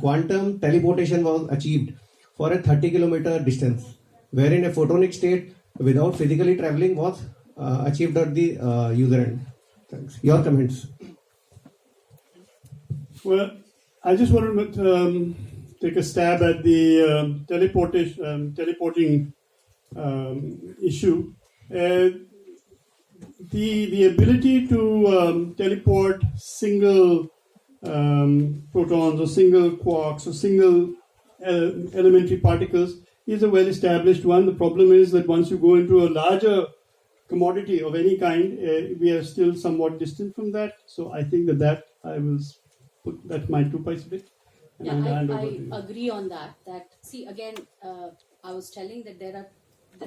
quantum teleportation was achieved for a 30-kilometer distance, wherein a photonic state without physically traveling was achieved at the user end. Thanks. Your comments. Well, I just want to take a stab at the teleporting issue. The ability to teleport single protons or single quarks or single elementary particles is a well-established one. The problem is that once you go into a larger commodity of any kind, we are still somewhat distant from that. So I think that I will put that my 2 pice bit. Yeah, I agree on that. See, again, I was telling that there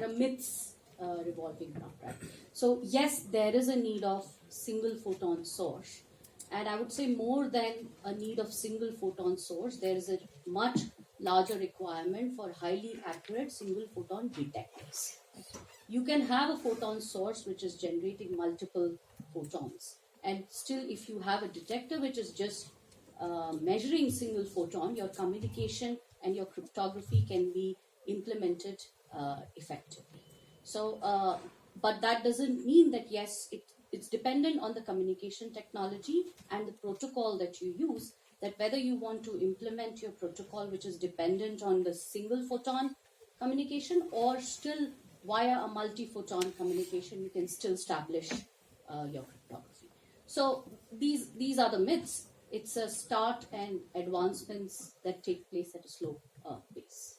are myths revolving around, right? So yes, there is a need of single photon source, and I would say more than a need of single photon source, there is a much larger requirement for highly accurate single photon detectors. You can have a photon source which is generating multiple photons, and still if you have a detector which is just measuring single photon, your communication and your cryptography can be implemented effectively. So, but that doesn't mean that yes, it's dependent on the communication technology and the protocol that you use, that whether you want to implement your protocol which is dependent on the single photon communication or still via a multi-photon communication, you can still establish your cryptography. So these are the myths. It's a start and advancements that take place at a slow pace.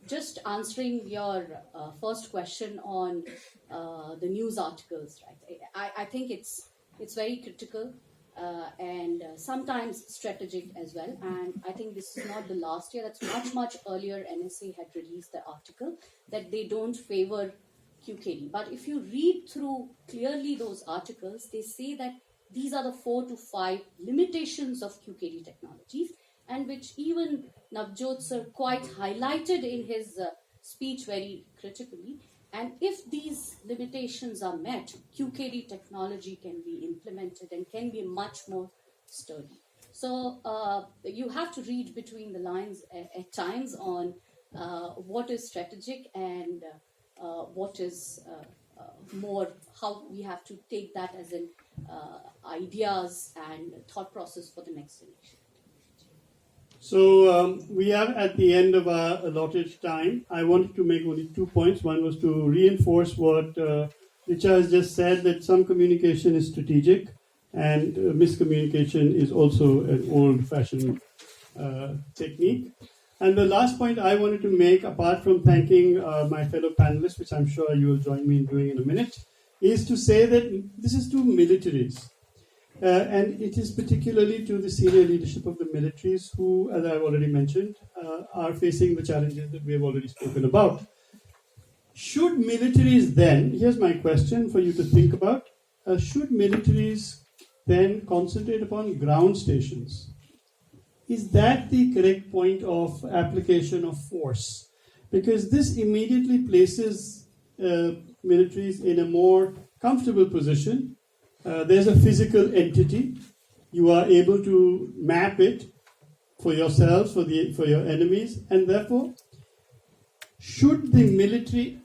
Just answering your first question on the news articles, right? I think it's very critical and sometimes strategic as well. And I think this is not the last year, that's much earlier NSA had released the article that they don't favor QKD. But if you read through clearly those articles, they say that these are the 4 to 5 limitations of QKD technologies, and which even Navjot sir quite highlighted in his speech very critically. And if these limitations are met, QKD technology can be implemented and can be much more sturdy. So you have to read between the lines at times on what is strategic and what is more, how we have to take that as an ideas and thought process for the next generation. So we are at the end of our allotted time. I wanted to make only 2 points. One was to reinforce what Richa has just said, that some communication is strategic and miscommunication is also an old-fashioned technique. And the last point I wanted to make, apart from thanking my fellow panelists, which I'm sure you will join me in doing in a minute, is to say that this is to militaries. And it is particularly to the senior leadership of the militaries who, as I've already mentioned, are facing the challenges that we have already spoken about. Should militaries then, here's my question for you to think about, should militaries then concentrate upon ground stations? Is that the correct point of application of force? Because this immediately places militaries in a more comfortable position. There's a physical entity. You are able to map it for yourselves, for your enemies, and therefore, should the military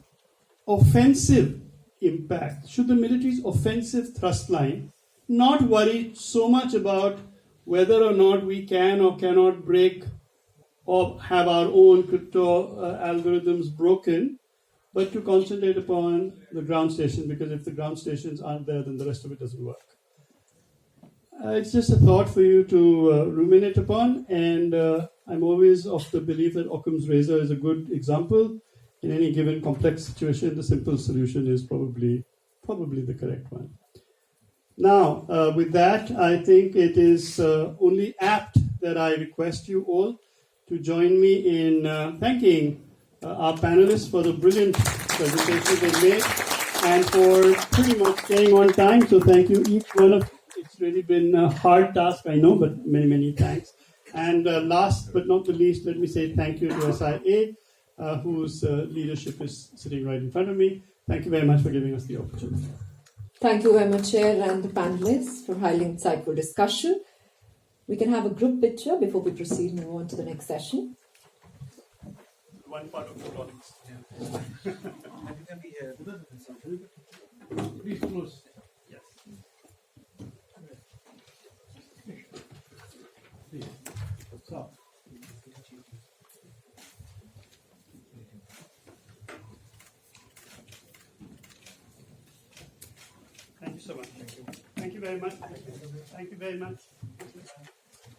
offensive impact, should the military's offensive thrust line not worry so much about whether or not we can or cannot break or have our own crypto algorithms broken, but to concentrate upon the ground station, because if the ground stations aren't there, then the rest of it doesn't work. It's just a thought for you to ruminate upon, and I'm always of the belief that Occam's razor is a good example. In any given complex situation, the simple solution is probably the correct one. Now, with that, I think it is only apt that I request you all to join me in thanking our panelists for the brilliant presentation they made and for pretty much staying on time. So thank you each one of you. It's really been a hard task, I know, but many thanks. And last but not the least, let me say thank you to SIA, whose leadership is sitting right in front of me. Thank you very much for giving us the opportunity. Thank you very much, Chair and the panelists, for highly insightful discussion. We can have a group picture before we proceed and move on to the next session. One part of the audience. Please close. Yes. So. Thank you so much. Thank you very much. Thank you very much.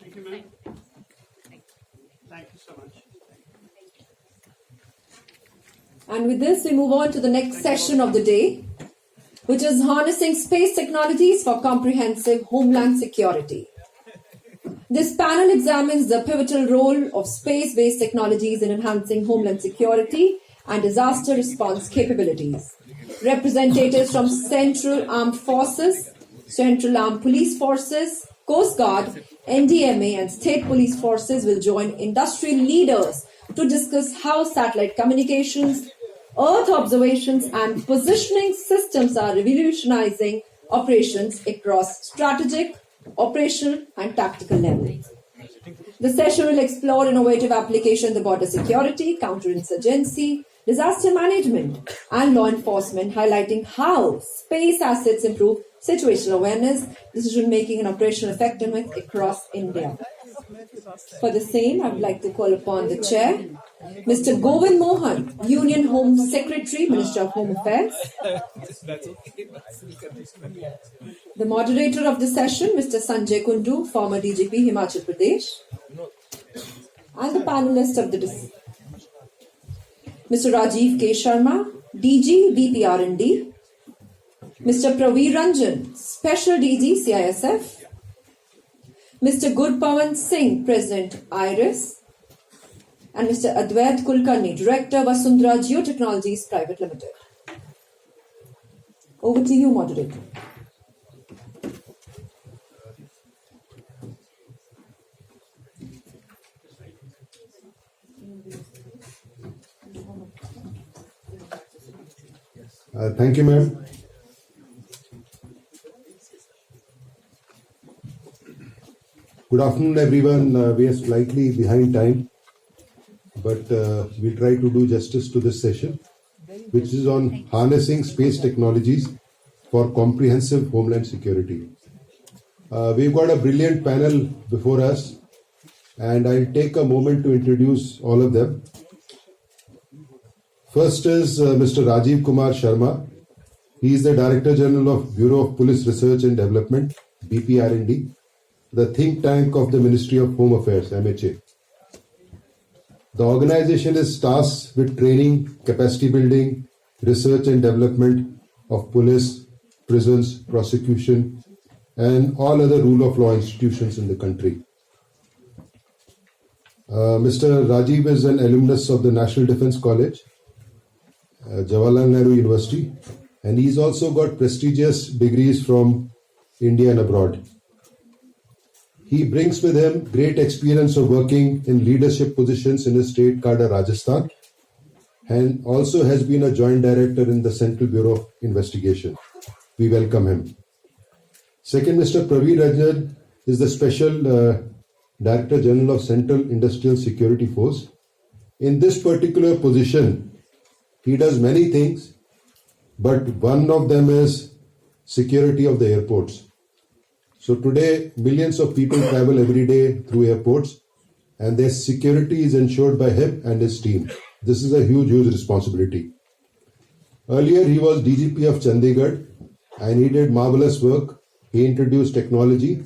Thank you, ma'am. Thank you so much. And with this, we move on to the next session of the day, which is harnessing space technologies for comprehensive homeland security. This panel examines the pivotal role of space-based technologies in enhancing homeland security and disaster response capabilities. Representatives from Central Armed Forces, Central Armed Police Forces, Coast Guard, NDMA and State Police Forces will join industry leaders to discuss how satellite communications, Earth observations and positioning systems are revolutionizing operations across strategic, operational and tactical levels. The session will explore innovative application in the border security, counterinsurgency, disaster management and law enforcement, highlighting how space assets improve situational awareness, decision-making and operational effectiveness across India. For the same, I would like to call upon the Chair, Mr. Govind Mohan, Union Home Secretary, Minister of Home Affairs. The moderator of the session, Mr. Sanjay Kundu, former DGP, Himachal Pradesh. And the panelists of the Mr. Rajiv K. Sharma, DG, DPR&D. Mr. Praveer Ranjan, Special DG, CISF. Mr. Gurpawan Singh, President, IRIS, and Mr. Advait Kulkarni, Director, Vasundhara Geotechnologies Private Limited. Over to you, moderator. Thank you, ma'am. Good afternoon, everyone. We are slightly behind time, but we'll try to do justice to this session, which is on harnessing space technologies for comprehensive homeland security. We've got a brilliant panel before us, and I'll take a moment to introduce all of them. First is Mr. Rajiv Kumar Sharma. He is the Director General of Bureau of Police Research and Development, BPR&D, the think tank of the Ministry of Home Affairs, MHA. The organization is tasked with training, capacity building, research and development of police, prisons, prosecution, and all other rule of law institutions in the country. Mr. Rajiv is an alumnus of the National Defence College, Jawaharlal Nehru University, and he's also got prestigious degrees from India and abroad. He brings with him great experience of working in leadership positions in his state Kada, Rajasthan, and also has been a joint director in the Central Bureau of Investigation. We welcome him. Second, Mr. Praveer Ranjan is the Special Director General of Central Industrial Security Force. In this particular position, he does many things, but one of them is security of the airports. So today, millions of people travel every day through airports, and their security is ensured by him and his team. This is a huge, huge responsibility. Earlier, he was DGP of Chandigarh, and he did marvelous work. He introduced technology,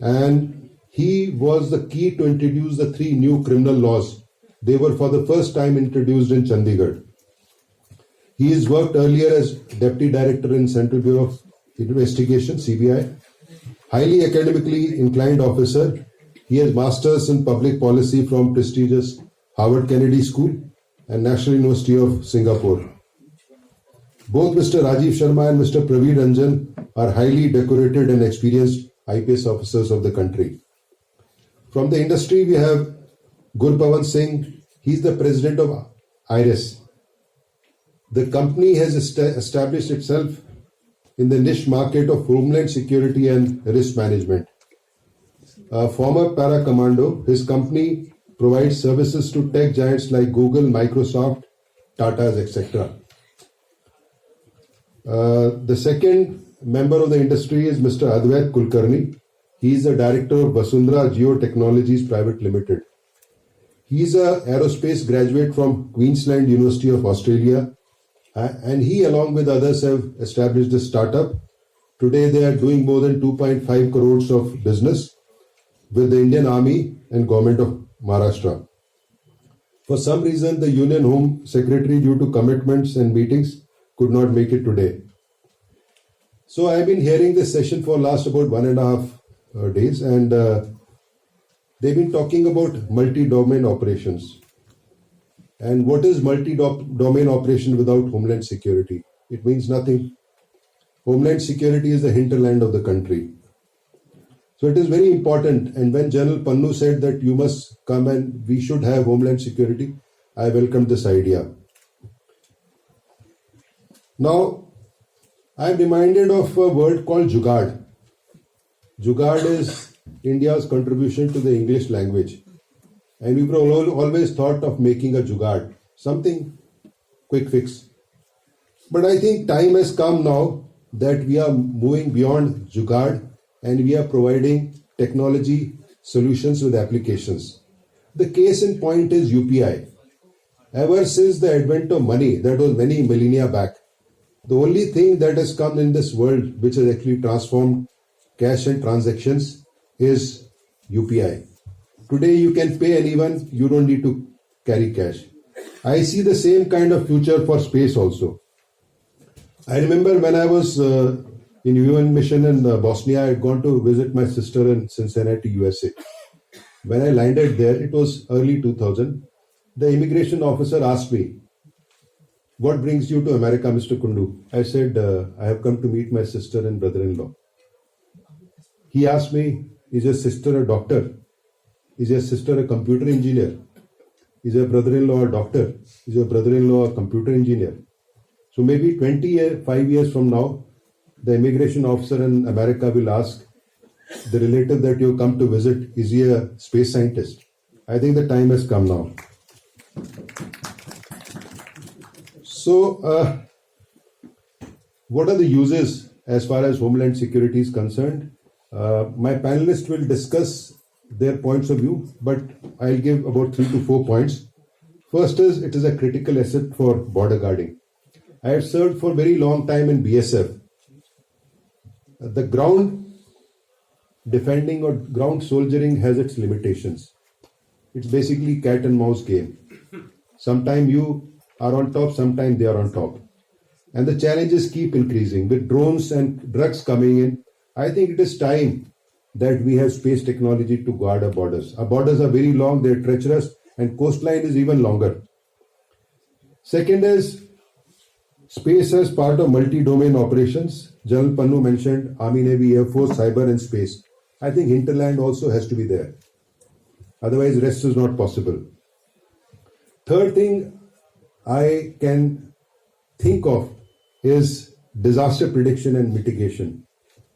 and he was the key to introduce the 3 new criminal laws. They were for the first time introduced in Chandigarh. He has worked earlier as Deputy Director in Central Bureau of Investigation, CBI. Highly academically inclined officer, he has Masters in Public Policy from prestigious Harvard Kennedy School and National University of Singapore. Both Mr. Rajiv Sharma and Mr. Praveer Ranjan are highly decorated and experienced IPS officers of the country. From the industry, we have Gurpawan Singh. He is the President of IRIS. The company has established itself in the niche market of homeland security and risk management. A former para-commando, his company provides services to tech giants like Google, Microsoft, Tata's, etc. The second member of the industry is Mr. Advait Kulkarni. He is the Director of Vasundhara Geotechnologies Private Limited. He is an aerospace graduate from Queensland University of Australia, and he, along with others, have established a startup. Today, they are doing more than 2.5 crores of business with the Indian Army and Government of Maharashtra. For some reason, the Union Home Secretary, due to commitments and meetings, could not make it today. So I have been hearing this session for last about 1.5 days, and they've been talking about multi-domain operations. And what is multi-domain operation without homeland security? It means nothing. Homeland security is the hinterland of the country. So it is very important. And when General Pannu said that you must come and we should have homeland security, I welcomed this idea. Now, I am reminded of a word called Jugaad. Jugaad is India's contribution to the English language. And we were always thought of making a jugaad, something quick fix. But I think time has come now that we are moving beyond jugaad and we are providing technology solutions with applications. The case in point is UPI. Ever since the advent of money, that was many millennia back, the only thing that has come in this world which has actually transformed cash and transactions is UPI. Today you can pay anyone, you don't need to carry cash. I see the same kind of future for space also. I remember when I was in UN mission in Bosnia. I had gone to visit my sister in Cincinnati, USA. When I landed there, it was early 2000. The immigration officer asked me, "What brings you to America, Mr. Kundu?" I said, "I have come to meet my sister and brother-in-law." He asked me, "Is your sister a doctor? Is your sister a computer engineer? Is your brother-in-law a doctor? Is your brother-in-law a computer engineer?" So maybe 25 years from now, the immigration officer in America will ask the relative that you come to visit, is he a space scientist? I think the time has come now. So, what are the uses as far as Homeland Security is concerned? My panelists will discuss their points of view, but I'll give about 3 to 4 points. First is, it is a critical asset for border guarding. I have served for a very long time in BSF. The ground defending or ground soldiering has its limitations. It's basically cat and mouse game. Sometimes you are on top, sometimes they are on top. And the challenges keep increasing. With drones and drugs coming in, I think it is time that we have space technology to guard our borders. Our borders are very long, they're treacherous, and coastline is even longer. Second is space as part of multi-domain operations. General Pannu mentioned Army, Navy, Air Force, Cyber and Space. I think hinterland also has to be there. Otherwise, rest is not possible. Third thing I can think of is disaster prediction and mitigation.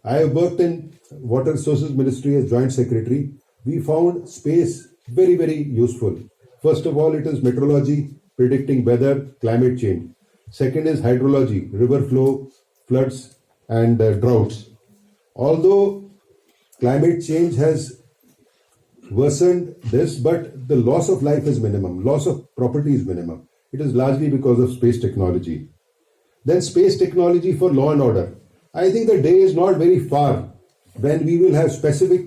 I have worked in Water Resources Ministry as Joint Secretary. We found space very, very useful. First of all, it is meteorology, predicting weather, climate change. Second is hydrology, river flow, floods and droughts. Although climate change has worsened this, but the loss of life is minimum, loss of property is minimum. It is largely because of space technology. Then space technology for law and order. I think the day is not very far when we will have specific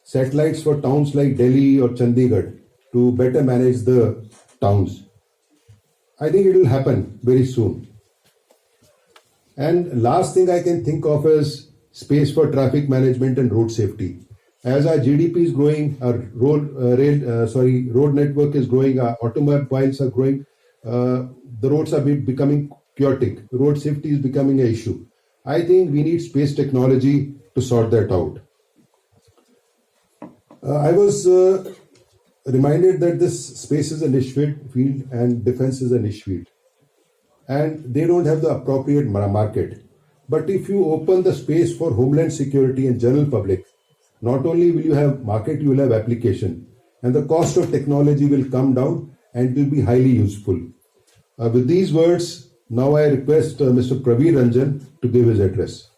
satellites for towns like Delhi or Chandigarh to better manage the towns. I think it will happen very soon. And last thing I can think of is space for traffic management and road safety. As our GDP is growing, our road network is growing, our automobiles are growing, the roads are becoming chaotic. Road safety is becoming an issue. I think we need space technology to sort that out. I was reminded that this space is a niche field and defense is a niche field. And they don't have the appropriate market. But if you open the space for homeland security and general public, not only will you have market, you will have application. And the cost of technology will come down and it will be highly useful. With these words, now I request Mr. Praveen Ranjan to give his address.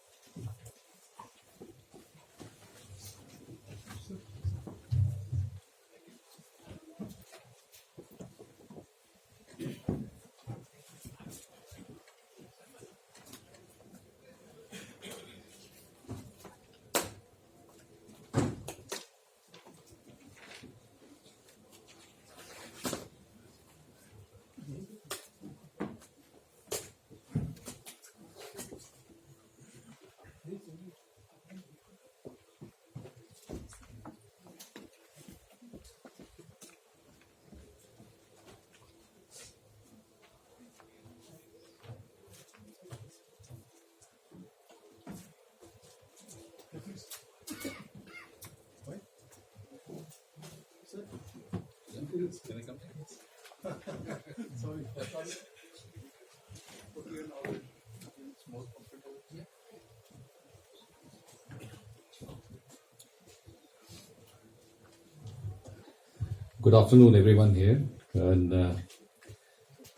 Good afternoon, everyone here. And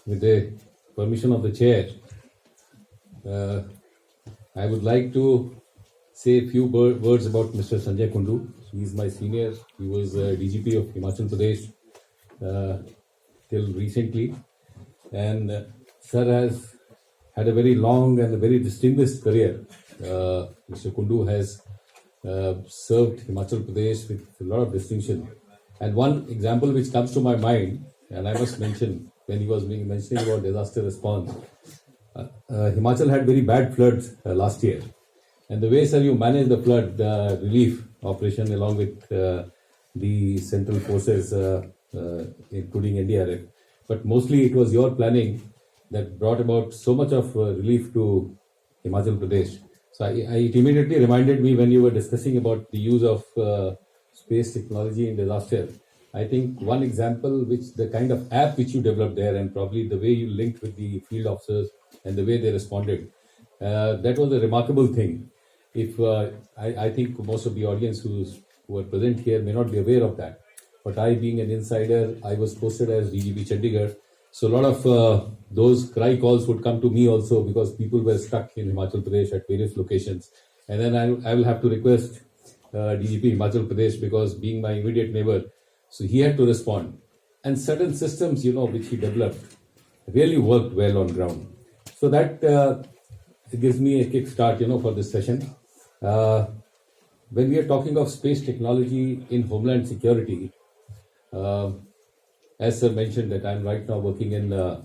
with the permission of the chair, I would like to say a few words about Mr. Sanjay Kundu. He is my senior. He was DGP of Himachal Pradesh till recently. And Sir has had a very long and a very distinguished career. Mr. Kundu has served Himachal Pradesh with a lot of distinction. And one example which comes to my mind, and I must mention, when he was mentioning about disaster response, Himachal had very bad floods last year. And the way, sir, you manage the flood relief operation along with the central forces, including NDRF, but mostly it was your planning that brought about so much of relief to Himachal Pradesh. So it immediately reminded me when you were discussing about the use of space technology in disaster. I think one example, which the kind of app which you developed there, and probably the way you linked with the field officers and the way they responded, that was a remarkable thing. If I think most of the audience who are present here may not be aware of that, but I, being an insider, I was posted as DGP Chandigarh. So a lot of those cry calls would come to me also, because people were stuck in Himachal Pradesh at various locations. And then I will have to request DGP Himachal Pradesh, because being my immediate neighbor, so he had to respond. And certain systems, which he developed really worked well on ground. So that gives me a kickstart, for this session. When we are talking of space technology in homeland security, as sir mentioned, that I'm right now working in the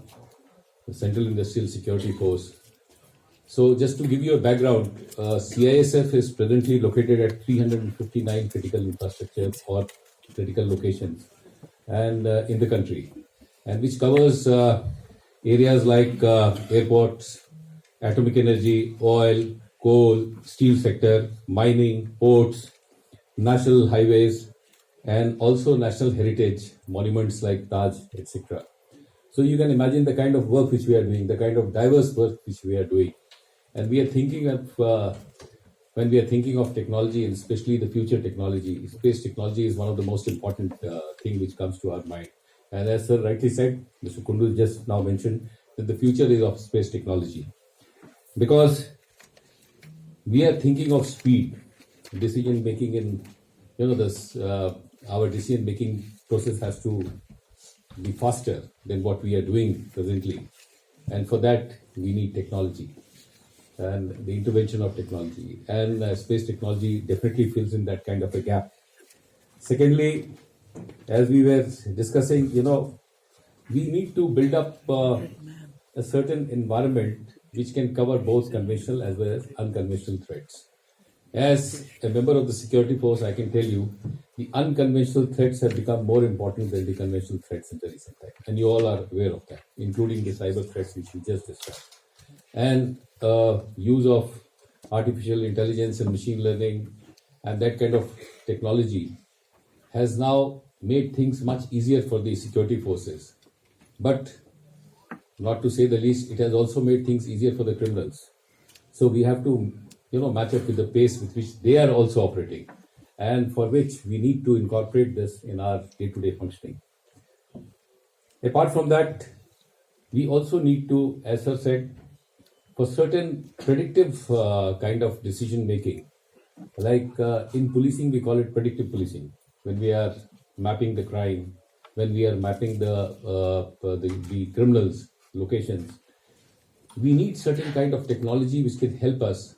Central Industrial Security Force. So just to give you a background, CISF is presently located at 359 critical infrastructure or critical locations and in the country, and which covers areas like airports, atomic energy, oil, coal, steel sector, mining, ports, national highways, and also national heritage monuments like Taj, etc. So you can imagine the kind of work which we are doing, the kind of diverse work which we are doing. And we are thinking of, when we are thinking of technology, and especially the future technology, space technology is one of the most important thing which comes to our mind. And as sir rightly said, Mr. Kundu just now mentioned that the future is of space technology. Because we are thinking of speed, decision making in, this, our decision making process has to be faster than what we are doing presently. And for that, we need technology and the intervention of technology. And space technology definitely fills in that kind of a gap. Secondly, as we were discussing, we need to build up a certain environment which can cover both conventional as well as unconventional threats. As a member of the security force, I can tell you, the unconventional threats have become more important than the conventional threats in the recent time. And you all are aware of that, including the cyber threats which we just discussed. And use of artificial intelligence and machine learning and that kind of technology has now made things much easier for the security forces. But not to say the least, it has also made things easier for the criminals. So we have to, match up with the pace with which they are also operating, and for which we need to incorporate this in our day-to-day functioning. Apart from that, we also need to, as sir said, for certain predictive kind of decision making, like in policing, we call it predictive policing. When we are mapping the crime, when we are mapping the criminals' locations, we need certain kind of technology which can help us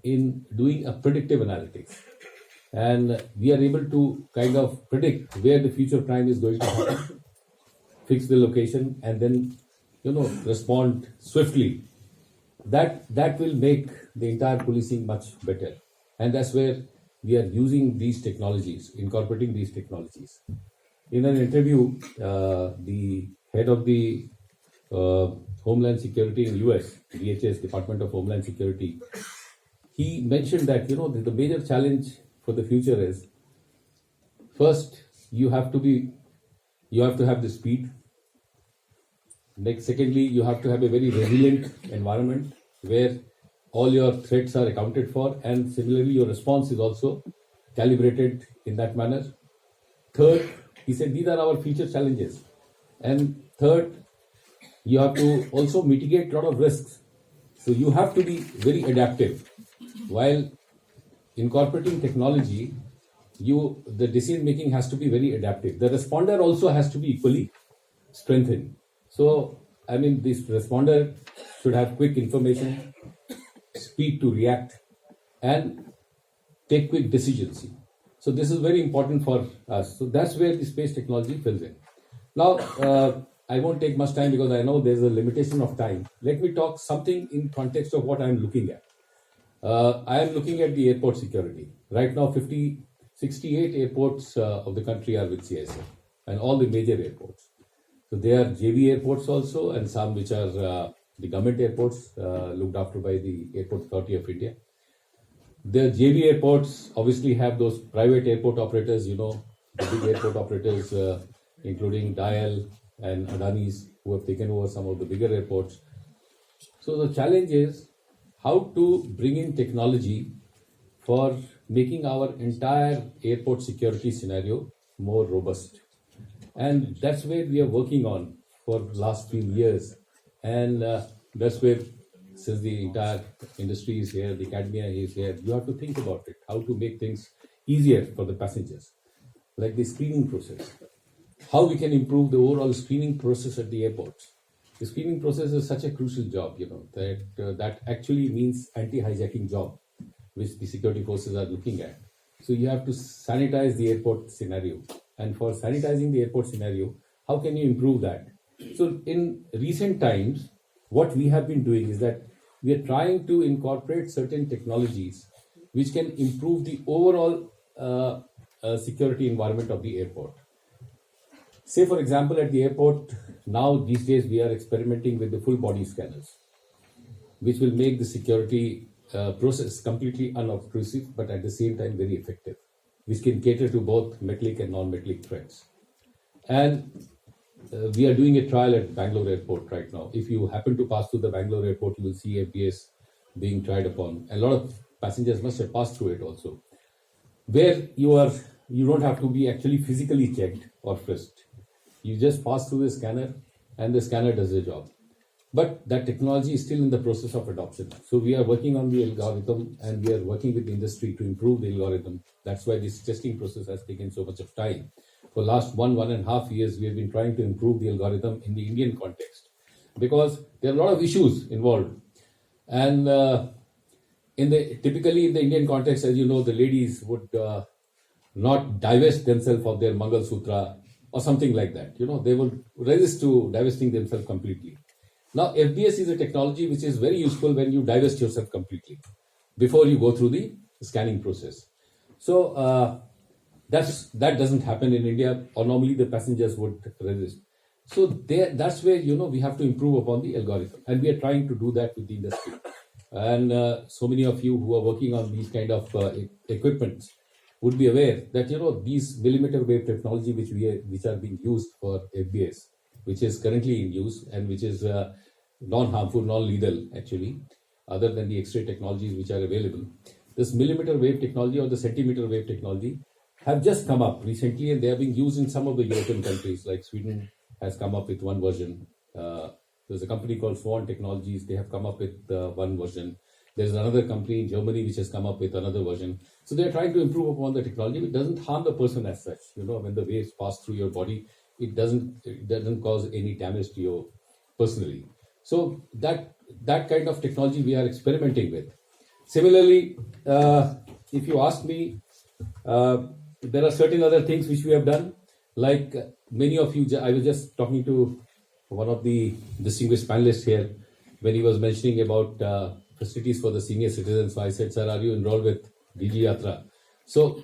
in doing a predictive analytics. And we are able to kind of predict where the future crime is going to happen, fix the location, and then, respond swiftly. That will make the entire policing much better. And that's where we are using these technologies, incorporating these technologies. In an interview, the head of the Homeland Security in US, DHS, Department of Homeland Security, he mentioned that, the major challenge for the future is, first, you have to have the speed. Next, secondly, you have to have a very resilient environment where all your threats are accounted for, and similarly, your response is also calibrated in that manner. Third, he said these are our future challenges. And third, you have to also mitigate a lot of risks. So you have to be very adaptive. While incorporating technology, the decision making has to be very adaptive. The responder also has to be equally strengthened. So, this responder should have quick information, speed to react, and take quick decisions. So this is very important for us. So that's where the space technology fills in. Now, I won't take much time because I know there's a limitation of time. Let me talk something in context of what I'm looking at. I am looking at the airport security. Right now, 68 airports of the country are with CISF, and all the major airports. So they are JV airports also, and some which are the government airports looked after by the Airport Authority of India. The JV airports obviously have those private airport operators, the big airport operators, including Dial and Adani's, who have taken over some of the bigger airports. So the challenge is how to bring in technology for making our entire airport security scenario more robust. And that's where we are working on for the last few years. And that's where, since the entire industry is here, the academia is here, you have to think about it, how to make things easier for the passengers, like the screening process. How we can improve the overall screening process at the airports. The screening process is such a crucial job, that actually means anti-hijacking job, which the security forces are looking at. So you have to sanitize the airport scenario. And for sanitizing the airport scenario, how can you improve that? So in recent times, what we have been doing is that we are trying to incorporate certain technologies which can improve the overall security environment of the airport. Say, for example, at the airport, now these days we are experimenting with the full body scanners, which will make the security process completely unobtrusive, but at the same time very effective, which can cater to both metallic and non-metallic threats. And we are doing a trial at Bangalore Airport right now. If you happen to pass through the Bangalore Airport, you will see FBS being tried upon. A lot of passengers must have passed through it also, where you don't have to be actually physically checked or frisked. You just pass through the scanner and the scanner does the job. But that technology is still in the process of adoption. So we are working on the algorithm and we are working with the industry to improve the algorithm. That's why this testing process has taken so much of time. For the last 1.5 years, we have been trying to improve the algorithm in the Indian context, because there are a lot of issues involved. And typically in the Indian context, as you know, the ladies would not divest themselves of their Mangal Sutra or something like that. They would resist to divesting themselves completely. Now, FBS is a technology which is very useful when you divest yourself completely before you go through the scanning process. So that doesn't happen in India, or normally the passengers would resist. So that's where we have to improve upon the algorithm, and we are trying to do that with the industry. And so many of you who are working on these kind of equipments would be aware that these millimeter wave technology which are being used for FBS, which is currently in use and which is non-harmful, non-lethal actually, other than the X-ray technologies which are available. This millimeter wave technology or the centimeter wave technology have just come up recently, and they are being used in some of the European countries, like Sweden has come up with one version. There's a company called Swan Technologies, they have come up with one version. There's another company in Germany which has come up with another version. So they're trying to improve upon the technology. It doesn't harm the person as such. When the waves pass through your body, it doesn't cause any damage to you personally. So that kind of technology we are experimenting with. Similarly, if you ask me, there are certain other things which we have done. Like many of you, I was just talking to one of the distinguished panelists here when he was mentioning about facilities for the senior citizens. So I said, sir, are you enrolled with DG Yatra? So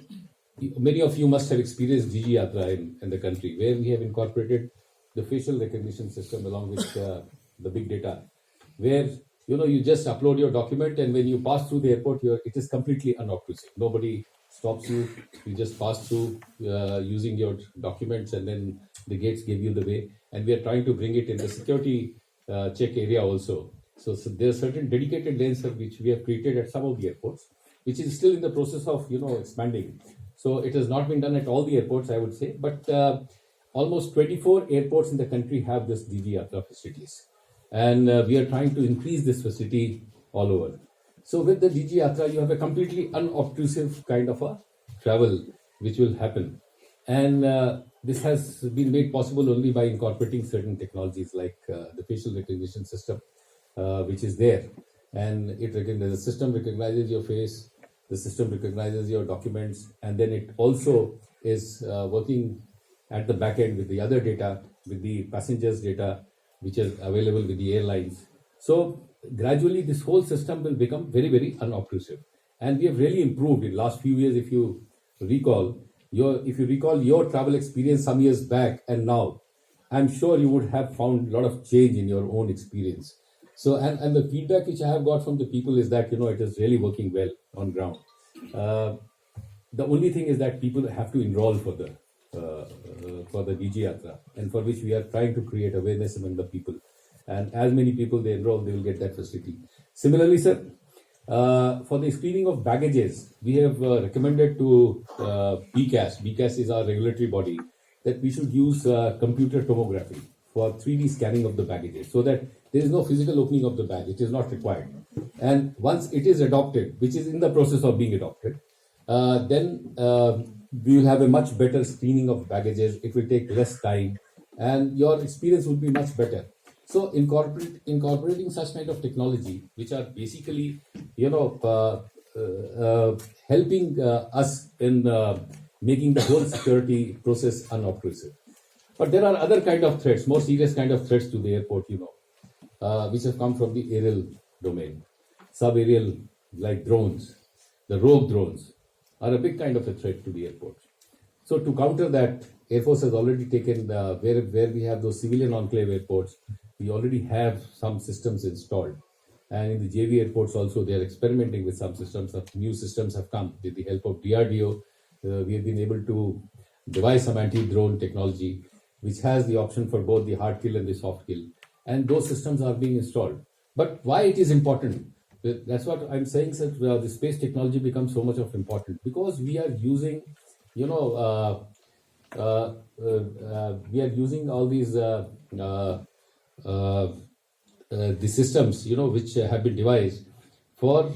many of you must have experienced DG Yatra in the country, where we have incorporated the facial recognition system along with the big data, where you just upload your document, and when you pass through the airport, it is completely unobtrusive. Nobody stops you. You just pass through using your documents, and then the gates give you the way. And we are trying to bring it in the security check area also. So there are certain dedicated lanes which we have created at some of the airports, which is still in the process of expanding. So it has not been done at all the airports, I would say, but almost 24 airports in the country have this DG Yatra facilities, and we are trying to increase this facility all over. So with the DG Yatra, you have a completely unobtrusive kind of a travel which will happen, and this has been made possible only by incorporating certain technologies like the facial recognition system, which is there, and the system recognizes your face, the system recognizes your documents, and then it also is working at the back end with the other data, with the passengers' data, which is available with the airlines. So gradually this whole system will become very, very unobtrusive. And we have really improved in last few years. If you recall your travel experience some years back and now, I'm sure you would have found a lot of change in your own experience. So, and the feedback which I have got from the people is that, it is really working well on ground. The only thing is that people have to enroll for the DG Yatra, and for which we are trying to create awareness among the people. And as many people they enroll, they will get that facility. Similarly, sir, for the screening of baggages, we have recommended to BCAS. BCAS is our regulatory body, that we should use computer tomography for 3D scanning of the baggages, so that there is no physical opening of the bag. It is not required. And once it is adopted, which is in the process of being adopted, then we will have a much better screening of baggages. It will take less time, and your experience will be much better. So incorporating such kind of technology, which are basically, helping us in making the whole security process unobtrusive. But there are other kind of threats, more serious kind of threats to the airport, which have come from the aerial domain. Sub-aerial, like drones, the rogue drones, are a big kind of a threat to the airport. So to counter that, Air Force has already taken where we have those civilian enclave airports, we already have some systems installed. And in the JV airports also, they are experimenting with some systems. New systems have come with the help of DRDO. We have been able to devise some anti-drone technology, which has the option for both the hard kill and the soft kill. And those systems are being installed. But why it is important? That's what I'm saying, sir. The space technology becomes so much of important because we are using, we are using all these the systems, which have been devised for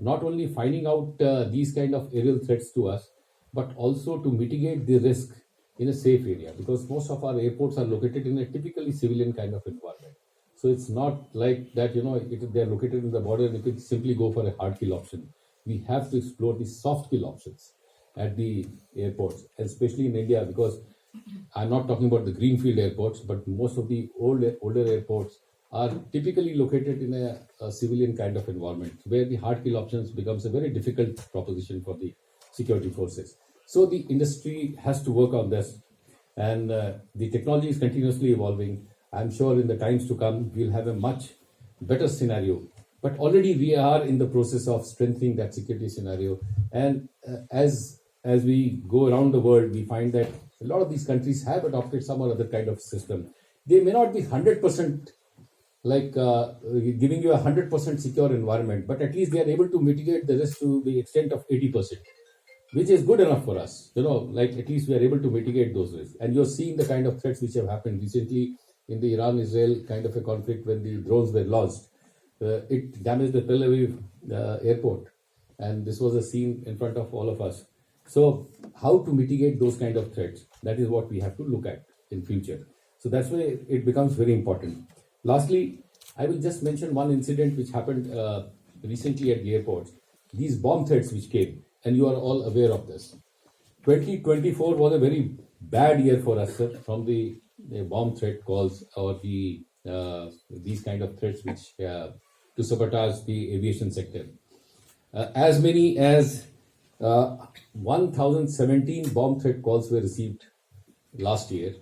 not only finding out these kind of aerial threats to us, but also to mitigate the risk in a safe area, because most of our airports are located in a typically civilian kind of environment. So it's not like that, they're located in the border and you can simply go for a hard kill option. We have to explore the soft kill options at the airports, especially in India, because I'm not talking about the greenfield airports, but most of the older airports are typically located in a civilian kind of environment, where the hard kill options becomes a very difficult proposition for the security forces. So the industry has to work on this, and the technology is continuously evolving. I'm sure in the times to come, we'll have a much better scenario. But already we are in the process of strengthening that security scenario. And as we go around the world, we find that a lot of these countries have adopted some or other kind of system. They may not be 100% like giving you a 100% secure environment, but at least they are able to mitigate the risk to the extent of 80%. Which is good enough for us, like at least we are able to mitigate those risks. And you're seeing the kind of threats which have happened recently in the Iran-Israel kind of a conflict when the drones were launched. It damaged the Tel Aviv airport. And this was a scene in front of all of us. So how to mitigate those kind of threats? That is what we have to look at in future. So that's why it becomes very important. Lastly, I will just mention one incident which happened recently at the airports. These bomb threats which came. And you are all aware of this. 2024 was a very bad year for us, sir, from the bomb threat calls or the these kind of threats which to sabotage the aviation sector. As many as 1,017 bomb threat calls were received last year,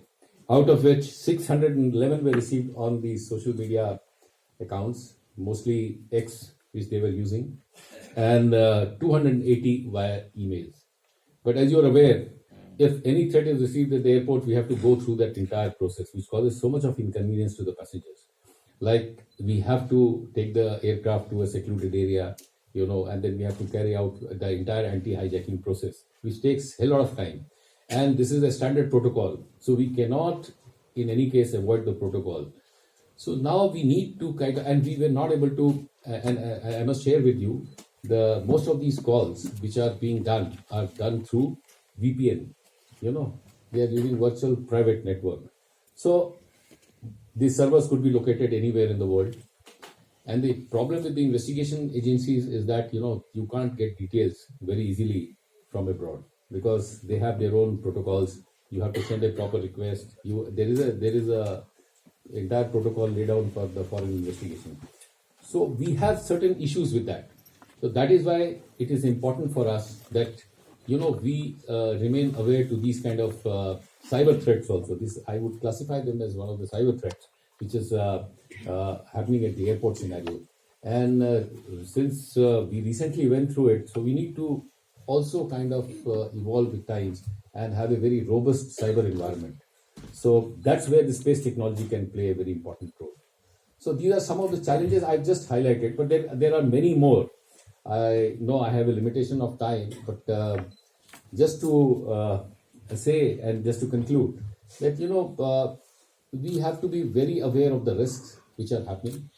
out of which 611 were received on the social media accounts, mostly X, which they were using, and 280 via emails. But as you're aware, if any threat is received at the airport, we have to go through that entire process, which causes so much of inconvenience to the passengers. Like we have to take the aircraft to a secluded area, and then we have to carry out the entire anti-hijacking process, which takes a lot of time. And this is a standard protocol. So we cannot, in any case, avoid the protocol. So now we need to and we were not able to, and I must share with you, most of these calls which are being done are done through VPN. They are using virtual private network. So these servers could be located anywhere in the world. And the problem with the investigation agencies is that, you can't get details very easily from abroad because they have their own protocols. You have to send a proper request. There is a entire protocol laid down for the foreign investigation. So we have certain issues with that. So that is why it is important for us that we remain aware to these kind of cyber threats also. This I would classify them as one of the cyber threats, which is happening at the airport scenario. And since we recently went through it, so we need to also kind of evolve with times and have a very robust cyber environment. So that's where the space technology can play a very important role. So these are some of the challenges I've just highlighted, but there are many more. I know I have a limitation of time, but just to say and just to conclude that we have to be very aware of the risks which are happening,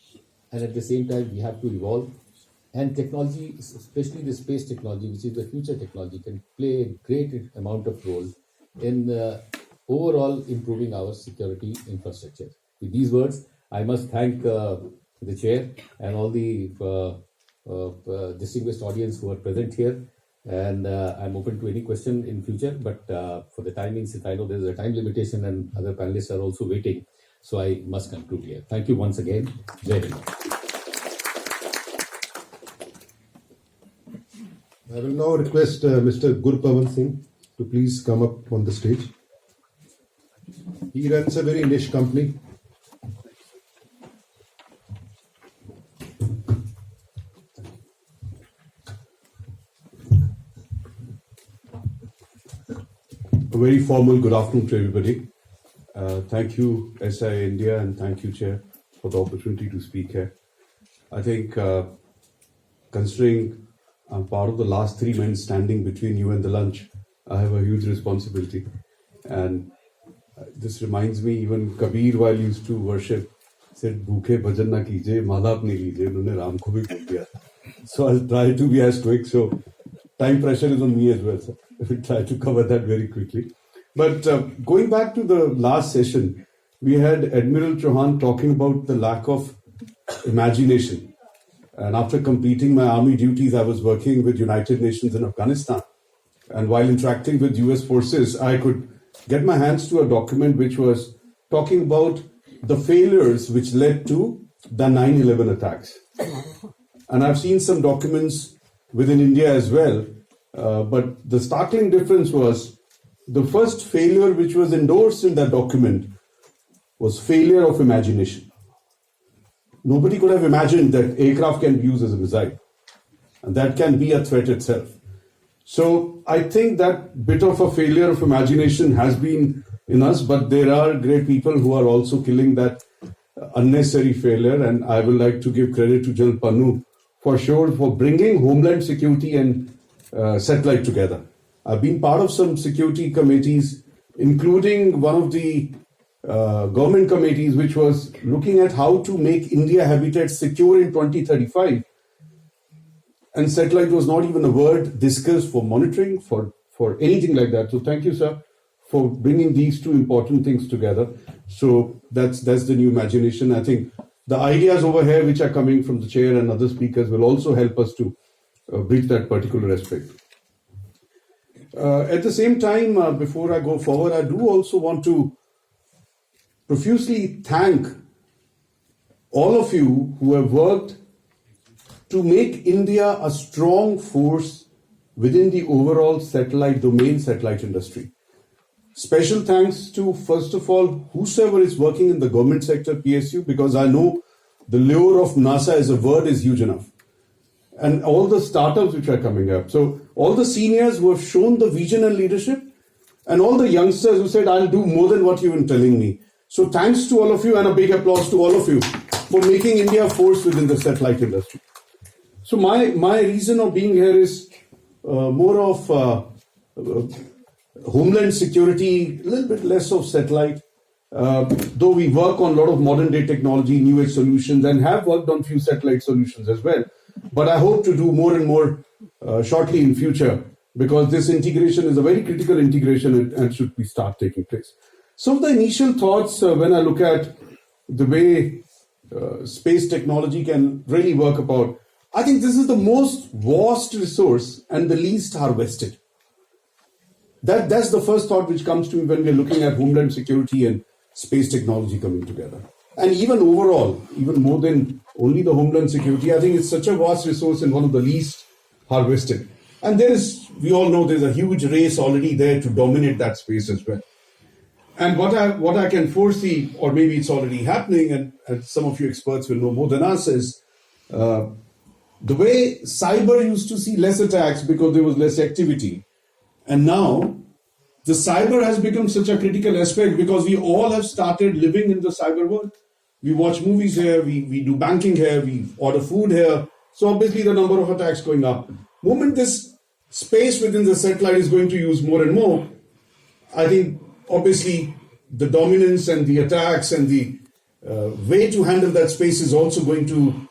and at the same time we have to evolve. And technology, especially the space technology, which is the future technology, can play a great amount of role in overall improving our security infrastructure. With these words, I must thank the chair and all the distinguished audience who are present here. And I'm open to any question in future, but for the timing, since I know there's a time limitation and other panelists are also waiting, so I must conclude here. Thank you once again. Jai Hind. I will now request Mr. Gurpavan Singh to please come up on the stage. He runs a very niche company. A very formal good afternoon to everybody. Thank you, SI India, and thank you, Chair, for the opportunity to speak here. I think, considering I'm part of the last 3 men standing between you and the lunch, I have a huge responsibility. And this reminds me, even Kabir, while he used to worship, said, "Bhukhe bhajan na kije, mala apni lijiye." Unhone Ram ko bhi bol diya. So I'll try to be as quick. So time pressure is on me as well, sir. We'll try to cover that very quickly. But going back to the last session, we had Admiral Chauhan talking about the lack of imagination. And after completing my army duties, I was working with United Nations in Afghanistan. And while interacting with US forces, I could get my hands to a document which was talking about the failures which led to the 9/11 attacks. And I've seen some documents within India as well. But the startling difference was the first failure which was endorsed in that document was failure of imagination. Nobody could have imagined that aircraft can be used as a missile, and that can be a threat itself. So I think that bit of a failure of imagination has been in us, but there are great people who are also killing that unnecessary failure, and I would like to give credit to General Pannu for sure for bringing Homeland Security and satellite together. I've been part of some security committees, including one of the government committees which was looking at how to make India habitat secure in 2035. And satellite was not even a word discussed for monitoring, for anything like that. So thank you, sir, for bringing these two important things together. So that's the new imagination. I think the ideas over here which are coming from the chair and other speakers will also help us to bridge that particular aspect. At the same time, before I go forward, I do also want to profusely thank all of you who have worked to make India a strong force within the overall satellite domain, satellite industry. Special thanks to, first of all, whosoever is working in the government sector, PSU, because I know the lure of NASA as a word is huge enough. And all the startups which are coming up. So all the seniors who have shown the vision and leadership, and all the youngsters who said, "I'll do more than what you've been telling me." So thanks to all of you, and a big applause to all of you for making India a force within the satellite industry. So my reason of being here is more of homeland security, a little bit less of satellite. Though we work on a lot of modern day technology, new age solutions, and have worked on few satellite solutions as well. But I hope to do more and more shortly in future, because this integration is a very critical integration and should be start taking place. Some of the initial thoughts when I look at the way space technology can really work about, I think this is the most vast resource and the least harvested. That's the first thought which comes to me when we're looking at homeland security and space technology coming together. And even overall, even more than only the homeland security, I think it's such a vast resource and one of the least harvested. And we all know there's a huge race already there to dominate that space as well. And what I can foresee, or maybe it's already happening, and some of you experts will know more than us, is the way cyber used to see less attacks because there was less activity. And now the cyber has become such a critical aspect because we all have started living in the cyber world. We watch movies here, we do banking here, we order food here. So obviously the number of attacks going up. Moment this space within the satellite is going to use more and more, I think obviously the dominance and the attacks and the way to handle that space is also going to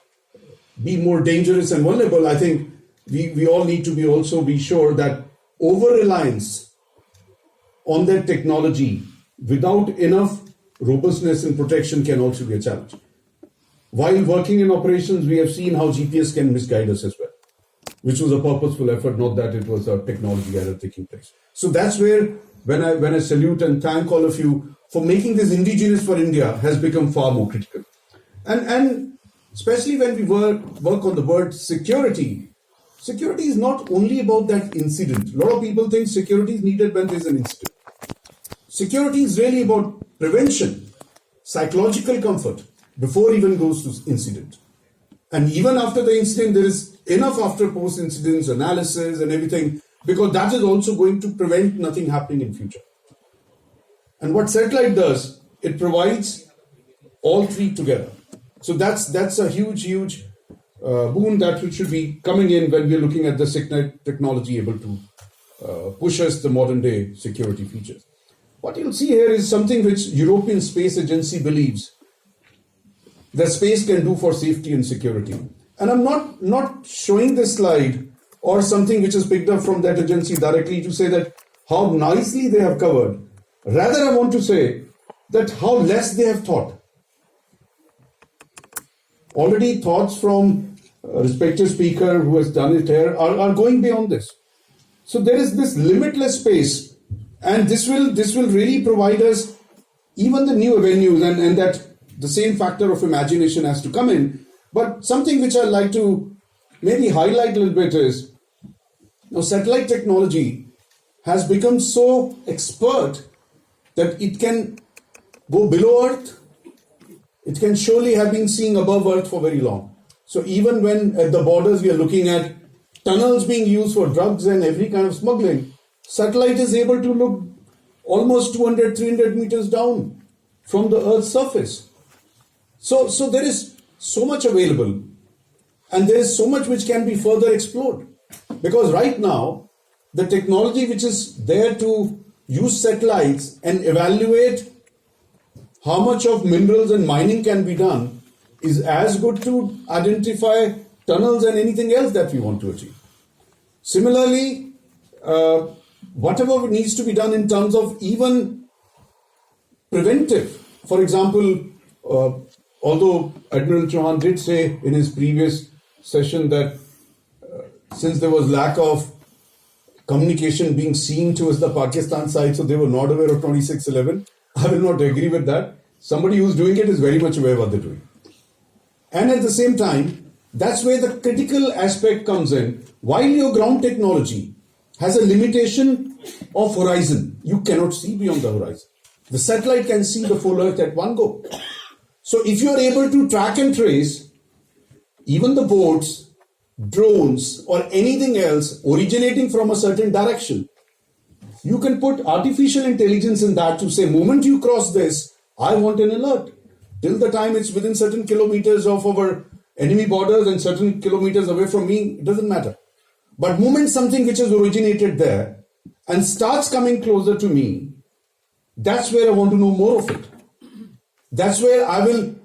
be more dangerous and vulnerable. I think we all need to be sure that over-reliance on that technology without enough robustness and protection can also be a challenge. While working in operations, we have seen how GPS can misguide us as well, which was a purposeful effort, not that it was a technology error taking place. So that's where, when I salute and thank all of you for making this indigenous for India, has become far more critical. And especially when we work on the word security, security is not only about that incident. A lot of people think security is needed when there's an incident. Security is really about prevention, psychological comfort before even goes to incident. And even after the incident, there is enough after post-incidents analysis and everything, because that is also going to prevent nothing happening in future. And what satellite does, it provides all three together. So that's a huge boon that should be coming in when we're looking at the SIGNET technology able to push us the modern day security features. What you'll see here is something which European Space Agency believes that space can do for safety and security. And I'm not showing this slide or something which is picked up from that agency directly to say that how nicely they have covered. Rather, I want to say that how less they have thought. Already thoughts from a respected speaker who has done it here are going beyond this. So there is this limitless space, and this will really provide us even the new avenues, and that the same factor of imagination has to come in. But something which I'd like to maybe highlight a little bit is, now satellite technology has become so expert that it can go below Earth. It can surely have been seen above Earth for very long. So even when at the borders we are looking at tunnels being used for drugs and every kind of smuggling, satellite is able to look almost 200, 300 meters down from the Earth's surface. So there is so much available, and there is so much which can be further explored. Because right now, the technology which is there to use satellites and evaluate how much of minerals and mining can be done is as good to identify tunnels and anything else that we want to achieve. Similarly, whatever needs to be done in terms of even preventive. For example, although Admiral Chauhan did say in his previous session that since there was lack of communication being seen towards the Pakistan side, so they were not aware of 2611. I will not agree with that. Somebody who's doing it is very much aware of what they're doing. And at the same time, that's where the critical aspect comes in. While your ground technology has a limitation of horizon, you cannot see beyond the horizon. The satellite can see the full Earth at one go. So if you are able to track and trace even the boats, drones, or anything else originating from a certain direction, you can put artificial intelligence in that to say, moment you cross this, I want an alert. Till the time it's within certain kilometers of our enemy borders and certain kilometers away from me, it doesn't matter. But moment something which has originated there and starts coming closer to me, that's where I want to know more of it. That's where I will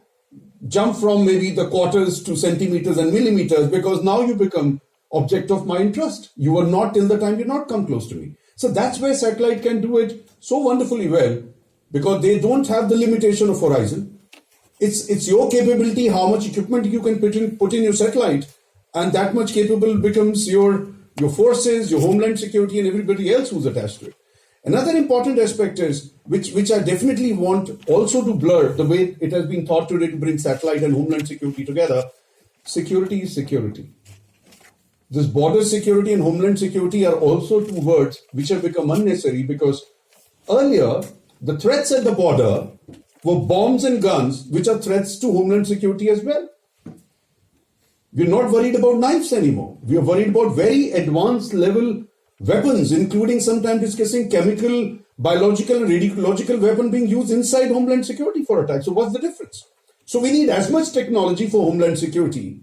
jump from maybe the quarters to centimeters and millimeters, because now you become object of my interest. You were not till the time you not come close to me. So that's where satellite can do it so wonderfully well, because they don't have the limitation of horizon. It's your capability, how much equipment you can put in your satellite, and that much capable becomes your forces, your homeland security, and everybody else who's attached to it. Another important aspect is, which I definitely want also to blur the way it has been thought today to bring satellite and homeland security together. Security is security. This border security and homeland security are also two words which have become unnecessary, because earlier the threats at the border were bombs and guns, which are threats to homeland security as well. We're not worried about knives anymore. We are worried about very advanced level weapons, including sometimes discussing chemical, biological, and radiological weapon being used inside homeland security for attacks. So what's the difference? So we need as much technology for homeland security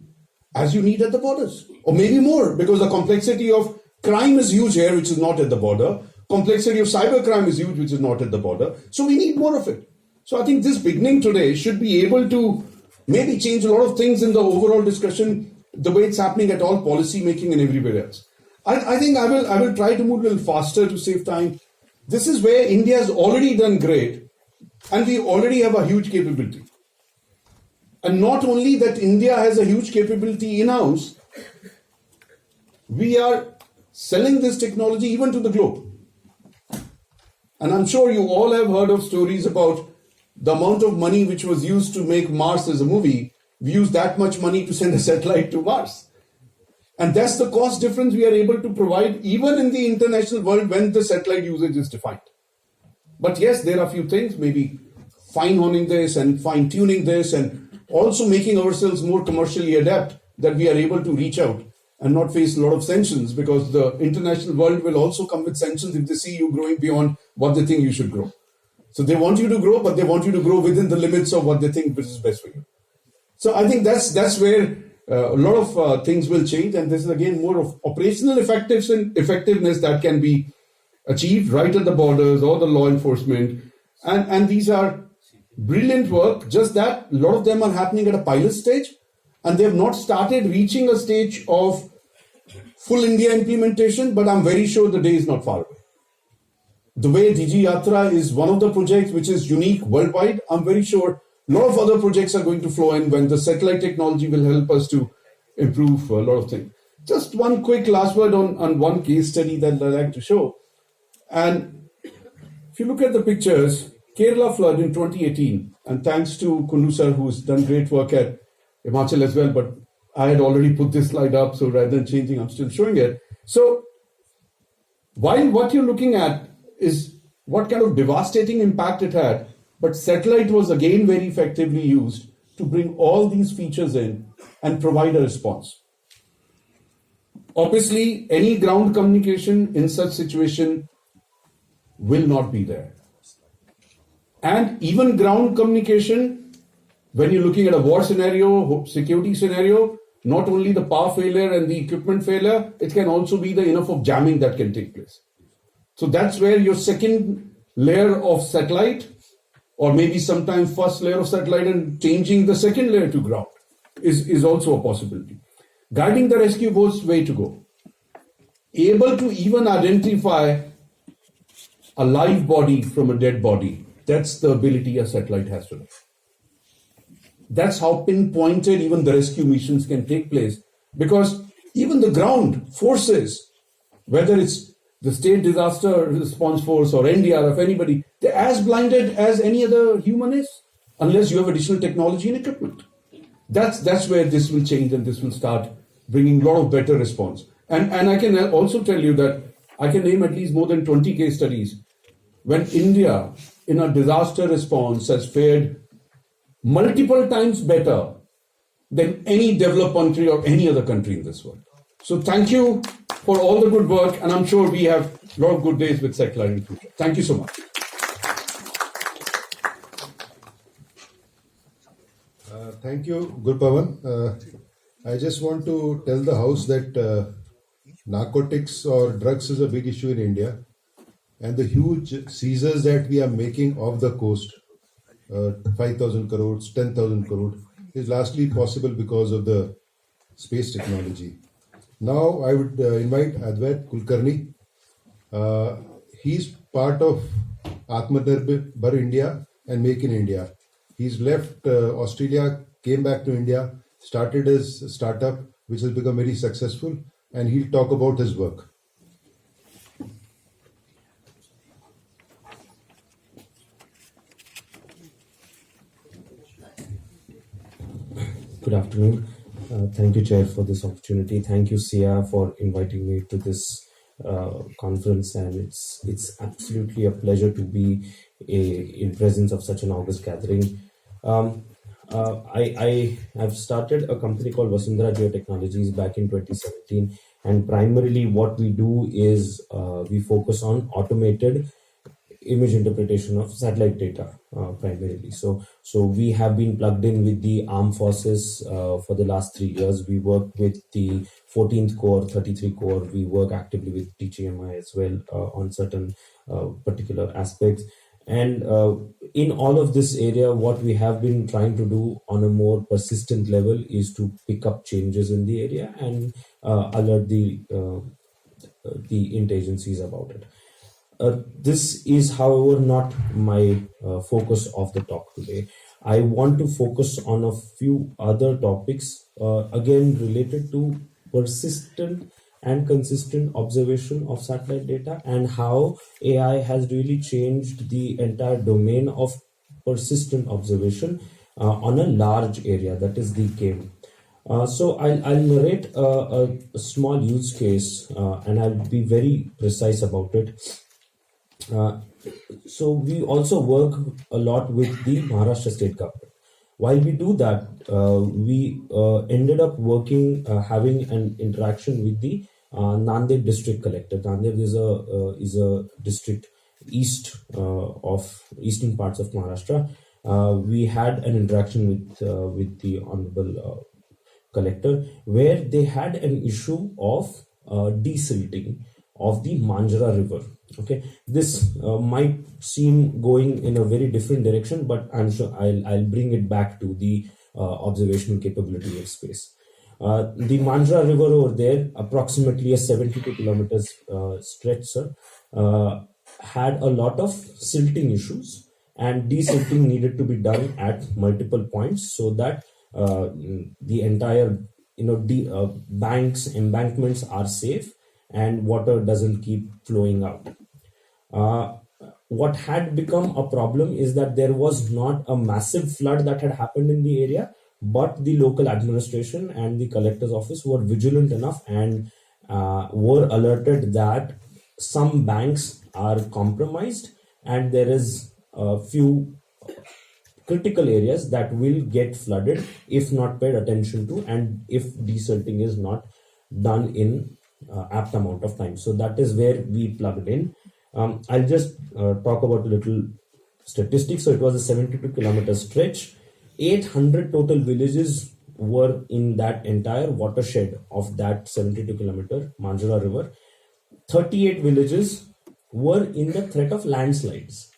as you need at the borders, or maybe more, because the complexity of crime is huge here, which is not at the border. Complexity of cyber crime is huge, which is not at the border. So we need more of it. So I think this beginning today should be able to maybe change a lot of things in the overall discussion, the way it's happening at all policy making and everywhere else. I think I will try to move a little faster to save time. This is where India has already done great, and we already have a huge capability. And not only that India has a huge capability in-house, we are selling this technology even to the globe. And I'm sure you all have heard of stories about the amount of money which was used to make Mars as a movie. We used that much money to send a satellite to Mars. And that's the cost difference we are able to provide even in the international world when the satellite usage is defined. But yes, there are a few things, maybe fine-honing this and fine-tuning this, and also making ourselves more commercially adept, that we are able to reach out and not face a lot of sanctions, because the international world will also come with sanctions if they see you growing beyond what they think you should grow. So they want you to grow, but they want you to grow within the limits of what they think is best for you. So I think that's where a lot of things will change, and this is again more of operational effectiveness that can be achieved right at the borders or the law enforcement. And these are brilliant work, just that a lot of them are happening at a pilot stage, and they have not started reaching a stage of full India implementation, but I'm very sure the day is not far away. The way Digi Yatra is one of the projects which is unique worldwide, I'm very sure a lot of other projects are going to flow in when the satellite technology will help us to improve a lot of things. Just one quick last word on one case study that I'd like to show. And if you look at the pictures, Kerala flood in 2018, and thanks to Kundu sir, who's done great work at Himachal as well, but I had already put this slide up, so rather than changing, I'm still showing it. So while what you're looking at is what kind of devastating impact it had, but satellite was again very effectively used to bring all these features in and provide a response. Obviously, any ground communication in such situation will not be there. And even ground communication, when you're looking at a war scenario, security scenario, not only the power failure and the equipment failure, it can also be the enough of jamming that can take place. So that's where your second layer of satellite, or maybe sometimes first layer of satellite and changing the second layer to ground is also a possibility. Guiding the rescue boats, way to go. Able to even identify a live body from a dead body. That's the ability a satellite has today. That's how pinpointed even the rescue missions can take place. Because even the ground forces, whether it's the State Disaster Response Force or NDRF, anybody, they're as blinded as any other human is, unless you have additional technology and equipment. That's where this will change, and this will start bringing a lot of better response. And I can also tell you that I can name at least more than 20 case studies when India in a disaster response has fared multiple times better than any developed country or any other country in this world. So thank you for all the good work, and I'm sure we have a lot of good days with satellite in the future. Thank you so much. Thank you, Gurpavan. I just want to tell the House that narcotics or drugs is a big issue in India, and the huge seizures that we are making off the coast, 5,000 crores, 10,000 crores, is largely possible because of the space technology. Now I would invite Advait Kulkarni. He's part of Atmanirbhar India and Make in India. He's left Australia, came back to India, started his startup, which has become very successful, and he'll talk about his work. Good afternoon. Thank you, Chair, for this opportunity. Thank you, Sia, for inviting me to this conference, and it's absolutely a pleasure to be in presence of such an august gathering. I have started a company called Vasundhara Geotechnologies back in 2017, and primarily what we do is we focus on automated image interpretation of satellite data primarily. So we have been plugged in with the armed forces for the last 3 years. We work with the 14th Corps, 33 Corps. We work actively with DGMI as well on certain particular aspects. And in all of this area, what we have been trying to do on a more persistent level is to pick up changes in the area and alert the agencies about it. This is, however, not my focus of the talk today. I want to focus on a few other topics, again related to persistent and consistent observation of satellite data and how AI has really changed the entire domain of persistent observation on a large area, that is the game. So I'll narrate a small use case and I'll be very precise about it. So we also work a lot with the Maharashtra state government. While we do that, we ended up working, having an interaction with the Nanded district collector. Nanded is a district east of eastern parts of Maharashtra. We had an interaction with the honorable collector, where they had an issue of desilting of the Manjra river. Okay, this might seem going in a very different direction, but I'm sure I'll bring it back to the observational capability of space. The Manjra river over there, approximately a 72 kilometers stretch, sir, had a lot of silting issues, and desilting needed to be done at multiple points so that the entire banks, embankments are safe and water doesn't keep flowing out. What had become a problem is that there was not a massive flood that had happened in the area, but the local administration and the collector's office were vigilant enough and were alerted that some banks are compromised and there is a few critical areas that will get flooded if not paid attention to and if desilting is not done in apt amount of time. So that is where we plugged in. I'll just talk about a little statistics. So it was a 72 kilometer stretch. 800 total villages were in that entire watershed of that 72 kilometer Manjra river. 38 villages were in the threat of landslides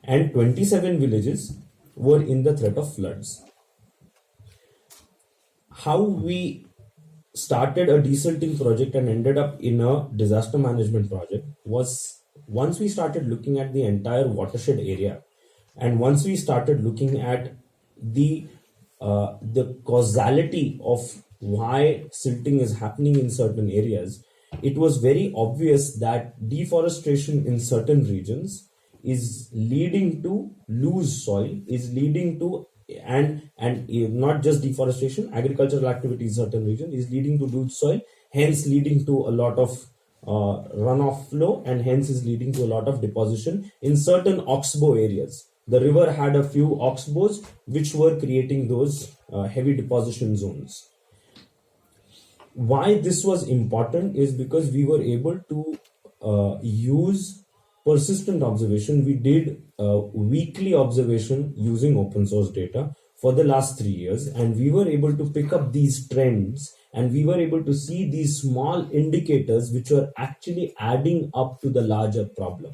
and 27 villages were in the threat of floods. How we started a desilting project and ended up in a disaster management project was once we started looking at the entire watershed area and once we started looking at the causality of why silting is happening in certain areas, it was very obvious that deforestation in certain regions is leading to loose soil, is leading to and not just deforestation, agricultural activity in certain region is leading to loose soil, hence leading to a lot of runoff flow, and hence is leading to a lot of deposition in certain oxbow areas. The river had a few oxbows which were creating those heavy deposition zones. Why this was important is because we were able to use persistent observation. We did weekly observation using open source data for the last 3 years, and we were able to pick up these trends and we were able to see these small indicators which were actually adding up to the larger problem.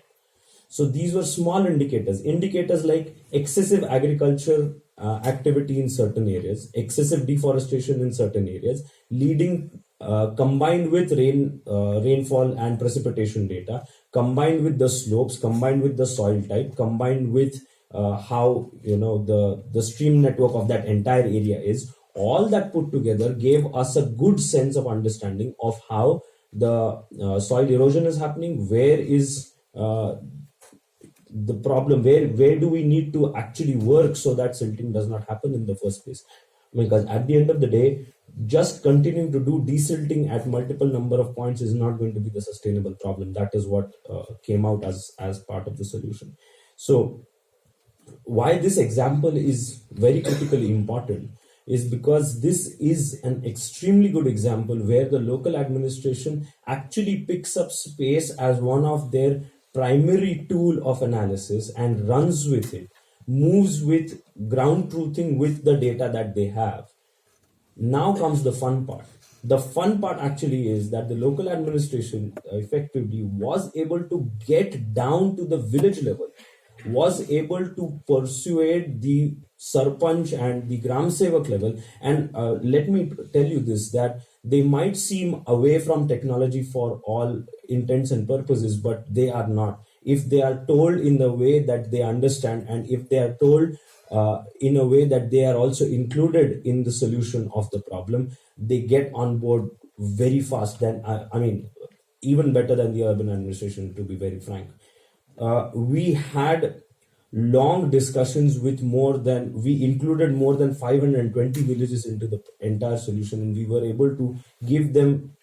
So these were small indicators like excessive agriculture activity in certain areas, excessive deforestation in certain areas, leading combined with rainfall and precipitation data, combined with the slopes, combined with the soil type, combined with how the stream network of that entire area is. All that put together gave us a good sense of understanding of how the soil erosion is happening, where is the problem, where do we need to actually work so that silting does not happen in the first place. Because at the end of the day, just continuing to do desilting at multiple number of points is not going to be the sustainable problem. That is what came out as part of the solution. So why this example is very critically important is because this is an extremely good example where the local administration actually picks up space as one of their primary tool of analysis and runs with it, moves with ground truthing with the data that they have. Now comes the fun part. The fun part actually is that the local administration effectively was able to get down to the village level, was able to persuade the sarpanch and the gram sevak level. And let me tell you this, that they might seem away from technology for all intents and purposes, but they are not. If they are told in the way that they understand, and if they are told in a way that they are also included in the solution of the problem, they get on board very fast. Then I mean, even better than the urban administration, to be very frank. We had long discussions with we included more than 520 villages into the entire solution, and we were able to give them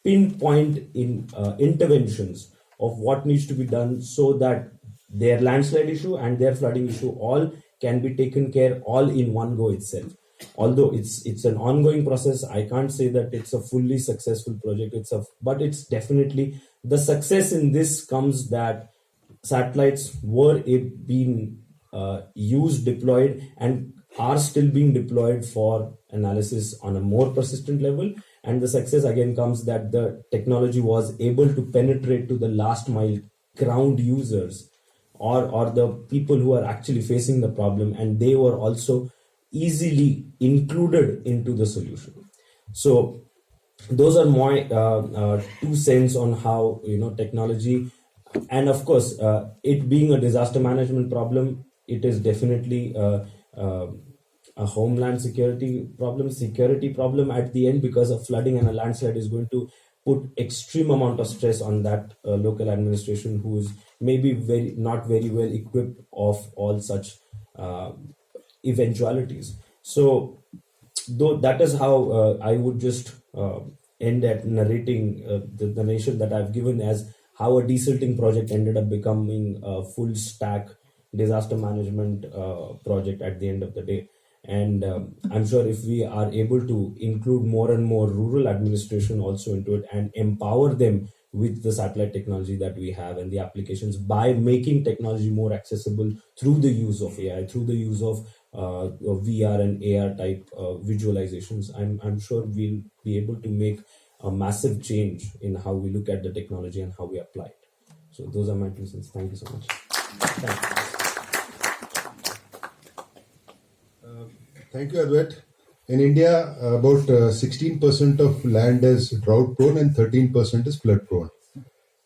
pinpoint interventions of what needs to be done so that their landslide issue and their flooding issue all can be taken care all in one go itself. Although it's an ongoing process, I can't say that it's a fully successful project. But it's definitely the success in this comes that satellites were being deployed, and are still being deployed for analysis on a more persistent level. And the success again comes that the technology was able to penetrate to the last mile ground users, or the people who are actually facing the problem, and they were also easily included into the solution. So those are my 2 cents on how technology, and of course it being a disaster management problem, it is definitely a homeland security problem at the end, because a flooding and a landslide is going to put extreme amount of stress on that local administration, who is maybe not very well equipped of all such eventualities. So though that is how I would just end at narrating the nation that I've given, as how a desilting project ended up becoming a full stack disaster management project at the end of the day. And I'm sure if we are able to include more and more rural administration also into it, and empower them with the satellite technology that we have and the applications, by making technology more accessible through the use of AI, through the use of VR and AR type visualizations, I'm sure we'll be able to make a massive change in how we look at the technology and how we apply it. So those are my 2 cents. Thank you so much. Thank you, Advait. In India, about 16% of land is drought prone and 13% is flood prone.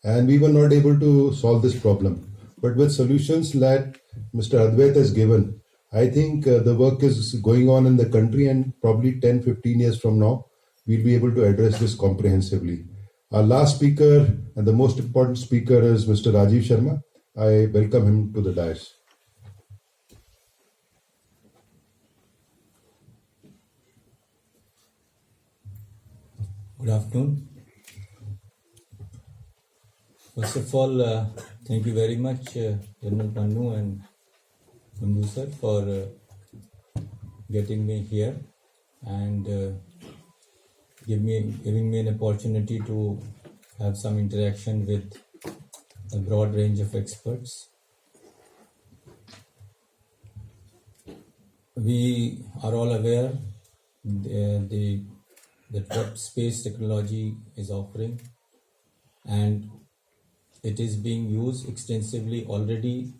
And we were not able to solve this problem. But with solutions that Mr. Advait has given, I think the work is going on in the country, and probably 10-15 years from now, we'll be able to address this comprehensively. Our last speaker and the most important speaker is Mr. Rajiv Sharma. I welcome him to the dais. Good afternoon. First of all, thank you very much, General Pannu and Kundu sir, for getting me here and giving me an opportunity to have some interaction with a broad range of experts. We are all aware that what space technology is offering, and it is being used extensively already,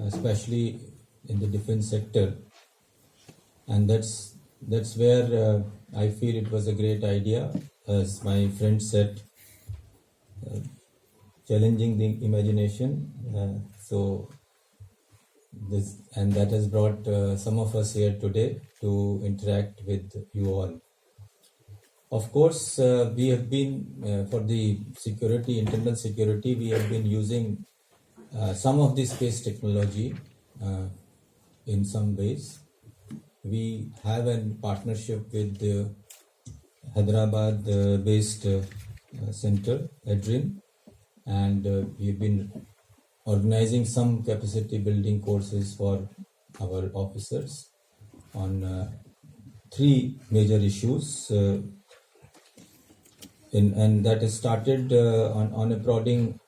especially in the defense sector, and that's where I feel it was a great idea, as my friend said, challenging the imagination. And that has brought some of us here today to interact with you all. Of course, we have been, for the security, internal security, we have been using some of the space technology in some ways. we have a partnership with the Hyderabad-based center, EDRIN, and we've been organizing some capacity building courses for our officers on three major issues. And that is started on a prodding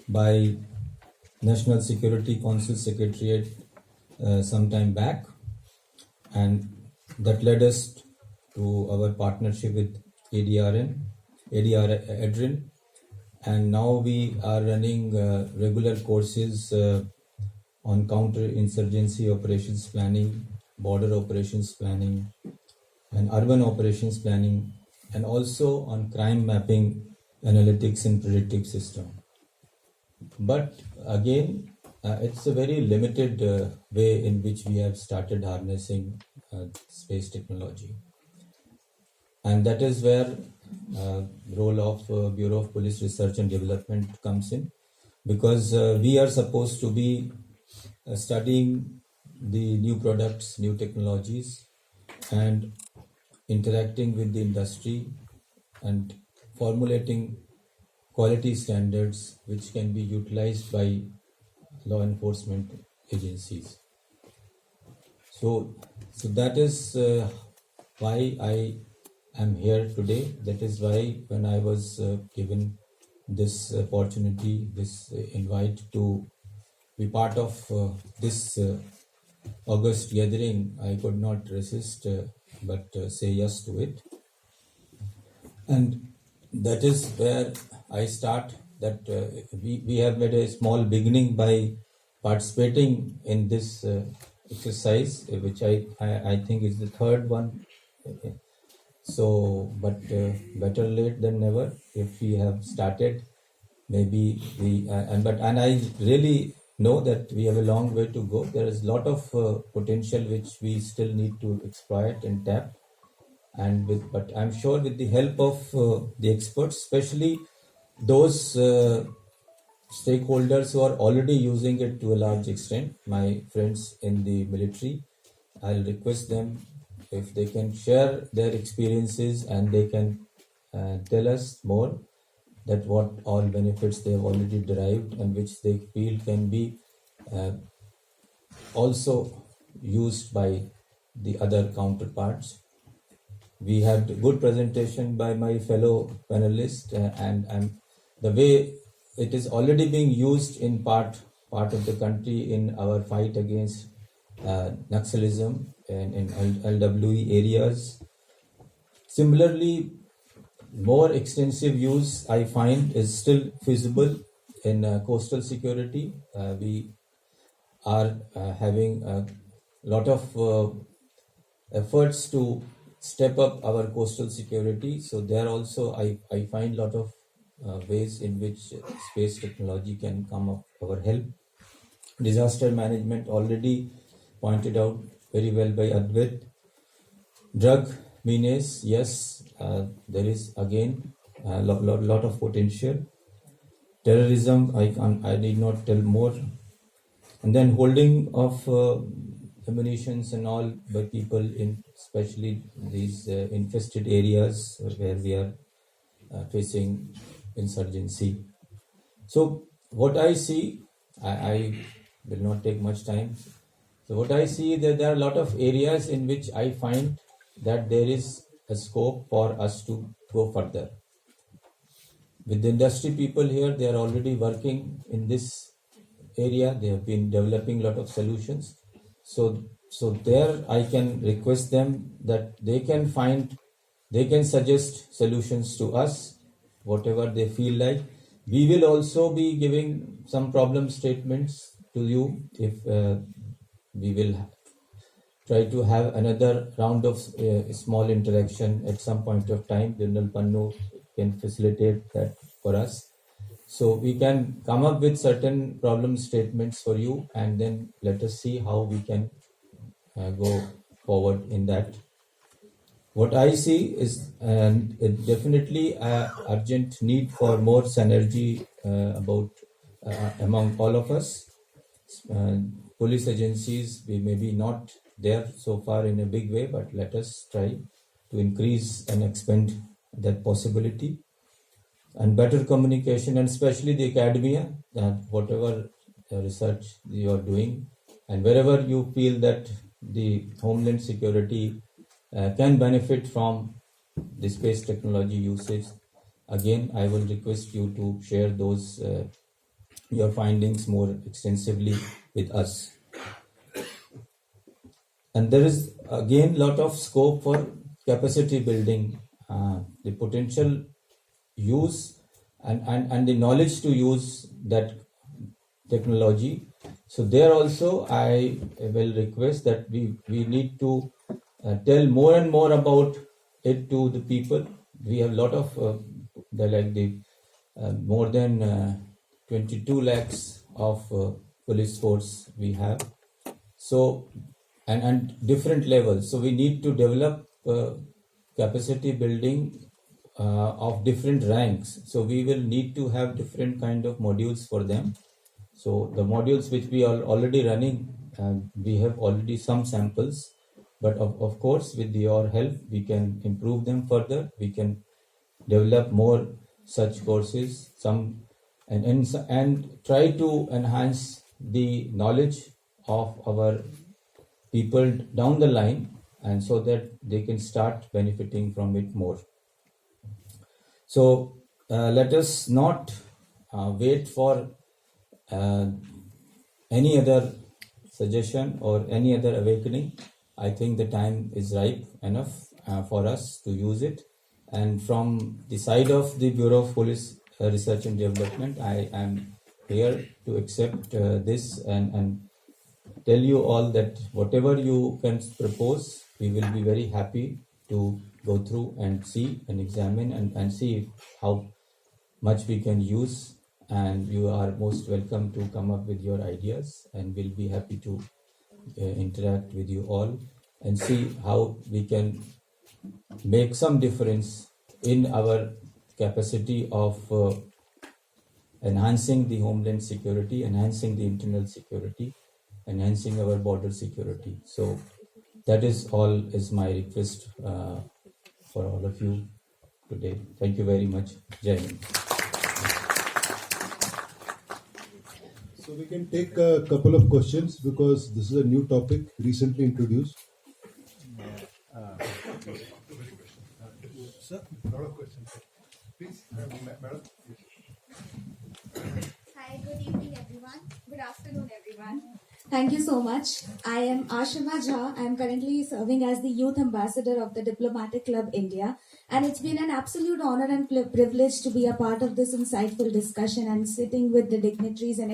by National Security Council Secretariat some time back, and that led us to our partnership with EDRIN, and now we are running regular courses on counter-insurgency operations planning, border operations planning, and urban operations planning, and also on crime mapping, analytics, and predictive system. But again, it's a very limited way in which we have started harnessing space technology. And that is where role of Bureau of Police Research and Development comes in, because we are supposed to be studying the new products, new technologies, and interacting with the industry and formulating quality standards which can be utilized by law enforcement agencies. So that is why I am here today. That is why when I was given this opportunity, this invite to be part of this August gathering, I could not resist but say yes to it. And that is where I start, that we have made a small beginning by participating in this exercise, which I think is the third one. So, but better late than never. If we have started, maybe and I really know that we have a long way to go. There is a lot of potential which we still need to exploit and tap. But I'm sure with the help of the experts, especially those stakeholders who are already using it to a large extent, my friends in the military, I'll request them if they can share their experiences and they can tell us more that what all benefits they have already derived and which they feel can be also used by the other counterparts. We had good presentation by my fellow panelists, and the way it is already being used in part of the country in our fight against Naxalism and in LWE areas. Similarly, more extensive use I find is still feasible in coastal security. We are having a lot of efforts to step up our coastal security. So there also I find a lot of ways in which space technology can come of our help. Disaster management already pointed out very well by Advait. Drug menace, yes, there is again a lot of potential. Terrorism, I need not tell more. And then holding of ammunitions and all by people in especially these infested areas where we are facing insurgency. So what I see, I will not take much time. So what I see is that there are a lot of areas in which I find that there is a scope for us to go further. With the industry people here, they are already working in this area. They have been developing a lot of solutions. So there I can request them that they can suggest solutions to us, whatever they feel like. We will also be giving some problem statements to you if we will try to have another round of small interaction at some point of time. General Pannu can facilitate that for us. So we can come up with certain problem statements for you, and then let us see how we can go forward in that. What I see is definitely an urgent need for more synergy among all of us. police agencies, we may be not there so far in a big way, but let us try to increase and expand that possibility. And better communication, and especially the academia, that whatever research you are doing, and wherever you feel that the homeland security can benefit from the space technology usage, again, I will request you to share those your findings more extensively with us. And there is again lot of scope for capacity building, the potential use and the knowledge to use that technology. So there also I will request that we need to tell more and more about it to the people. We have a lot of more than 22 lakhs of police force we have. So and different levels. So we need to develop capacity building of different ranks. So we will need to have different kind of modules for them. So the modules which we are already running, we have already some samples, but of course with your help we can improve them further. We can develop more such courses, some and try to enhance the knowledge of our people down the line, and so that they can start benefiting from it more. So let us not wait for any other suggestion or any other awakening. I think the time is ripe enough for us to use it. And from the side of the Bureau of Police Research and Development, I am here to accept this and tell you all that whatever you can propose, we will be very happy to go through and see and examine and see how much we can use. And you are most welcome to come up with your ideas, and we'll be happy to interact with you all and see how we can make some difference in our capacity of enhancing the homeland security, enhancing the internal security, enhancing our border security. So that is all is my request for all of you today. Thank you very much. Jai Hind. So we can take a couple of questions because this is a new topic recently introduced. Sir, a lot of questions. Please, madam. Hi, good evening, everyone. Good afternoon, everyone. Thank you so much. I am Ashima Jha. I am currently serving as the Youth Ambassador of the Diplomatic Club India. And it's been an absolute honor and privilege to be a part of this insightful discussion and sitting with the dignitaries and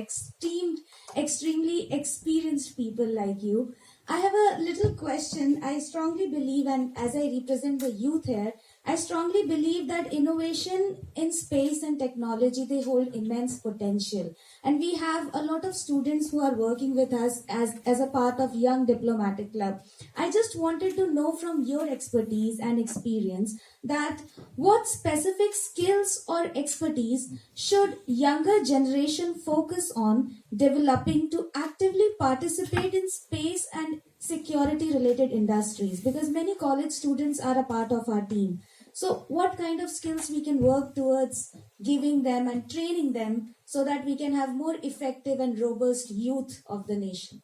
extremely experienced people like you. I have a little question. I strongly believe, and as I represent the youth here, I strongly believe that innovation in space and technology, they hold immense potential. And we have a lot of students who are working with us as a part of Young Diplomatic Club. I just wanted to know from your expertise and experience that what specific skills or expertise should younger generation focus on developing to actively participate in space and security related industries, because many college students are a part of our team. So what kind of skills we can work towards giving them and training them so that we can have more effective and robust youth of the nation?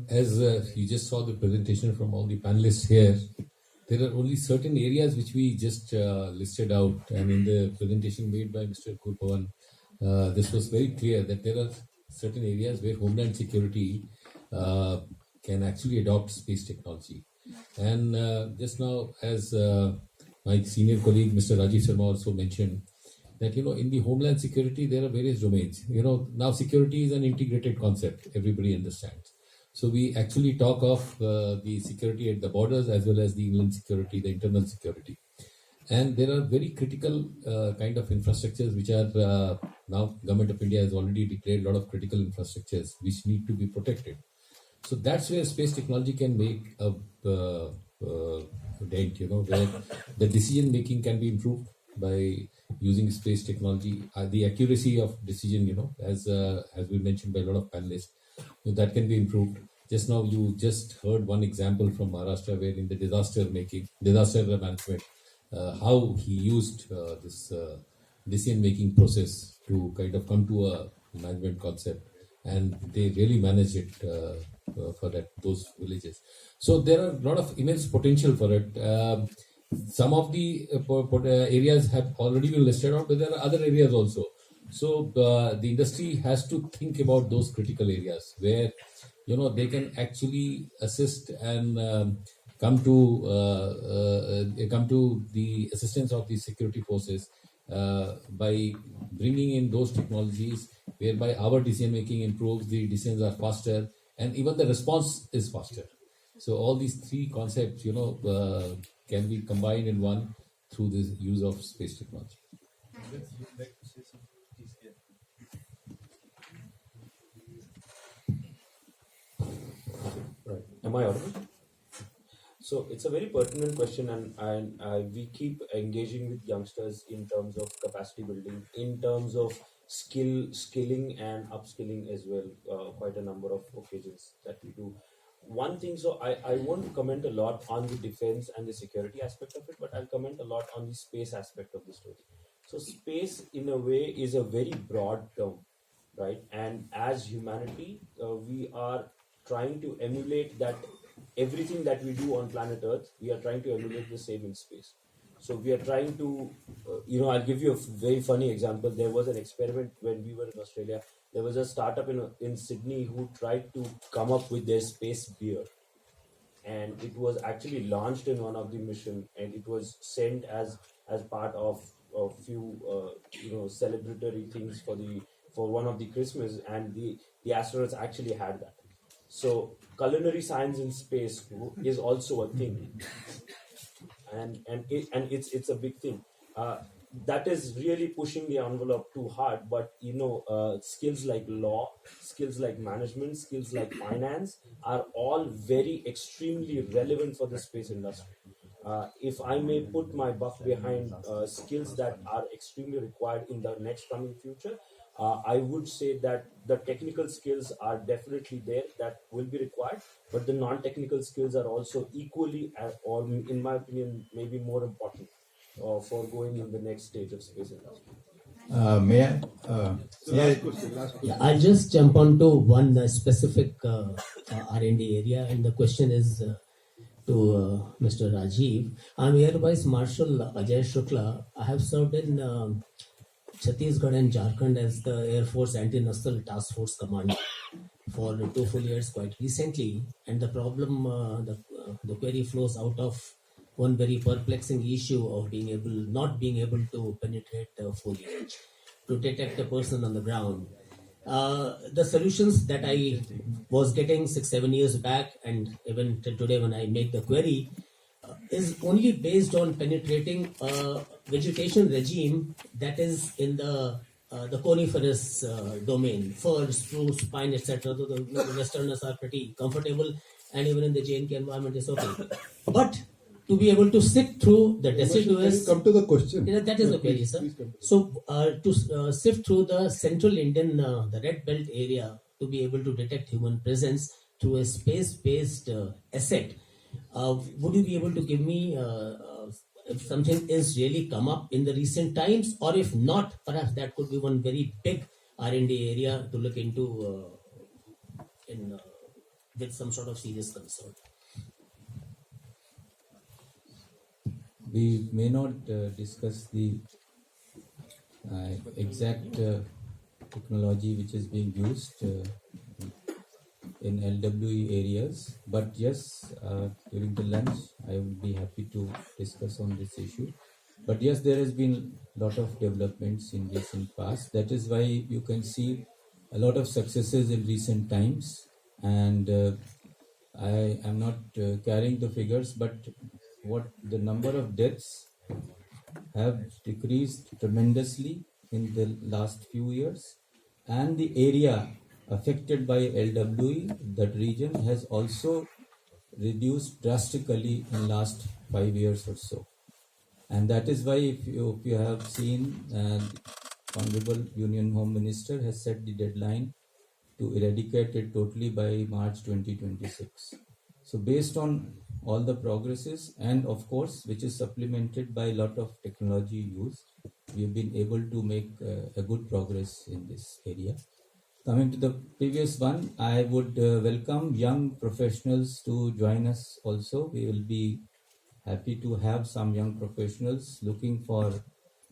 As you just saw the presentation from all the panelists here, there are only certain areas which we just listed out, and in the presentation made by Mr. Kurpawan, this was very clear that there are certain areas where Homeland Security can actually adopt space technology. And just now, as my senior colleague Mr. Rajiv Sharma also mentioned, that in the Homeland Security there are various domains. Now security is an integrated concept, everybody understands. So we actually talk of the security at the borders as well as the inland security, the internal security. And there are very critical kind of infrastructures which are now Government of India has already declared a lot of critical infrastructures which need to be protected. So that's where space technology can make a dent, where the decision making can be improved, by using space technology. The accuracy of decision, as has been mentioned by a lot of panelists, that can be improved. Just now, you just heard one example from Maharashtra, where in the disaster management, how he used this decision making process to kind of come to a management concept, and they really managed it for those villages. So there are a lot of immense potential for it. Some of the areas have already been listed out, but there are other areas also. So the industry has to think about those critical areas where they can actually assist and come to the assistance of the security forces by bringing in those technologies, whereby our decision making improves, the decisions are faster, and even the response is faster. So all these three concepts, can be combined in one through the use of space technology. Right. Am I audible? So it's a very pertinent question, and we keep engaging with youngsters in terms of capacity building, in terms of skilling and upskilling as well. Quite a number of occasions that we do. One thing, so I won't comment a lot on the defense and the security aspect of it, but I'll comment a lot on the space aspect of the story. So space, in a way, is a very broad term, right? And as humanity, we are trying to emulate that. Everything that we do on planet Earth, we are trying to emulate the same in space. So we are trying to, I'll give you a very funny example. There was an experiment when we were in Australia. There was a startup in Sydney who tried to come up with their space beer, and it was actually launched in one of the mission, and it was sent as part of a few celebratory things for one of the Christmas, and the astronauts actually had that. So culinary science in space is also a thing, and it's a big thing. That is really pushing the envelope too hard. But skills like law, skills like management, skills like finance are all very extremely relevant for the space industry. If I may put my buck behind skills that are extremely required in the next coming future, I would say that the technical skills are definitely there that will be required, but the non-technical skills are also equally, or in my opinion, maybe more important for going in the next stage of space industry. May I? Yeah, I'll just jump on to one specific R&D area, and the question is to Mr. Rajiv. I'm Air Vice Marshal Ajay Shukla. I have served in Chhattisgarh and Jharkhand as the Air Force Anti-Nassal Task Force Commander for 2 full years quite recently. And the problem, the query flows out of one very perplexing issue of not being able to penetrate the foliage to detect a person on the ground. The solutions that I was getting 6-7 years back, and even till today when I make the query, is only based on penetrating a vegetation regime that is in the coniferous domain, fir, spruce, pine, etc. The Westerners are pretty comfortable, and even in the J&K environment is okay. But to be able to sift through the deciduous, come to the question. That is the query, sir. So to sift through the central Indian, the red belt area, to be able to detect human presence through a space-based asset. Would you be able to give me if something is really come up in the recent times, or if not, perhaps that could be one very big R&D area to look into with some sort of serious concern? We may not discuss the exact technology which is being used in LWE areas, but yes, during the lunch I would be happy to discuss on this issue. But yes, there has been a lot of developments in recent past. That is why you can see a lot of successes in recent times, and I am not carrying the figures, but what the number of deaths have decreased tremendously in the last few years, and the area affected by LWE, that region, has also reduced drastically in last 5 years or so. And that is why, if you have seen, Honorable Union Home Minister has set the deadline to eradicate it totally by March 2026. So based on all the progresses, and of course, which is supplemented by a lot of technology use, we have been able to make a good progress in this area. Coming to the previous one, I would welcome young professionals to join us also. We will be happy to have some young professionals looking for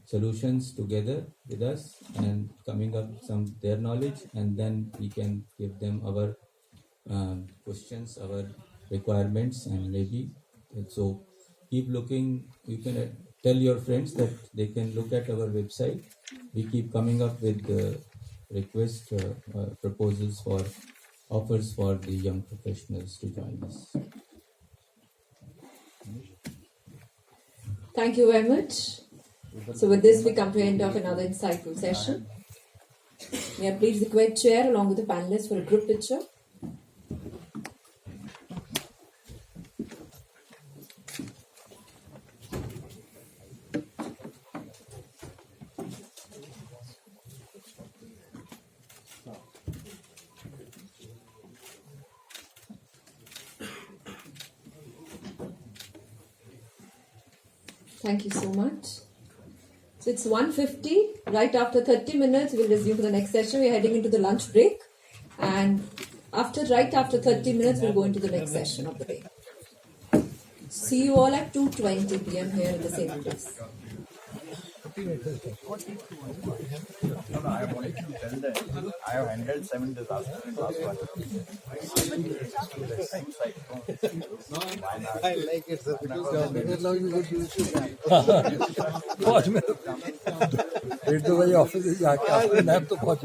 solutions together with us and coming up some their knowledge, and then we can give them our questions, our requirements, and maybe so keep looking. You can tell your friends that they can look at our website. We keep coming up with request proposals for offers for the young professionals to join us. Thank you very much. So with this, we come to the end of another insightful session. May I please request chair along with the panelists for a group picture. Thank you so much. So it's 1:50. Right after 30 minutes, we'll resume for the next session. We're heading into the lunch break. And right after 30 minutes, we'll go into the next session of the day. See you all at 2:20 p.m. here in the same place. I wanted to tell them I have handled 7 disasters in last 1 year. I like it, sir, because now you would use to फिर तो वही office जाके आपने nap तो पहुंच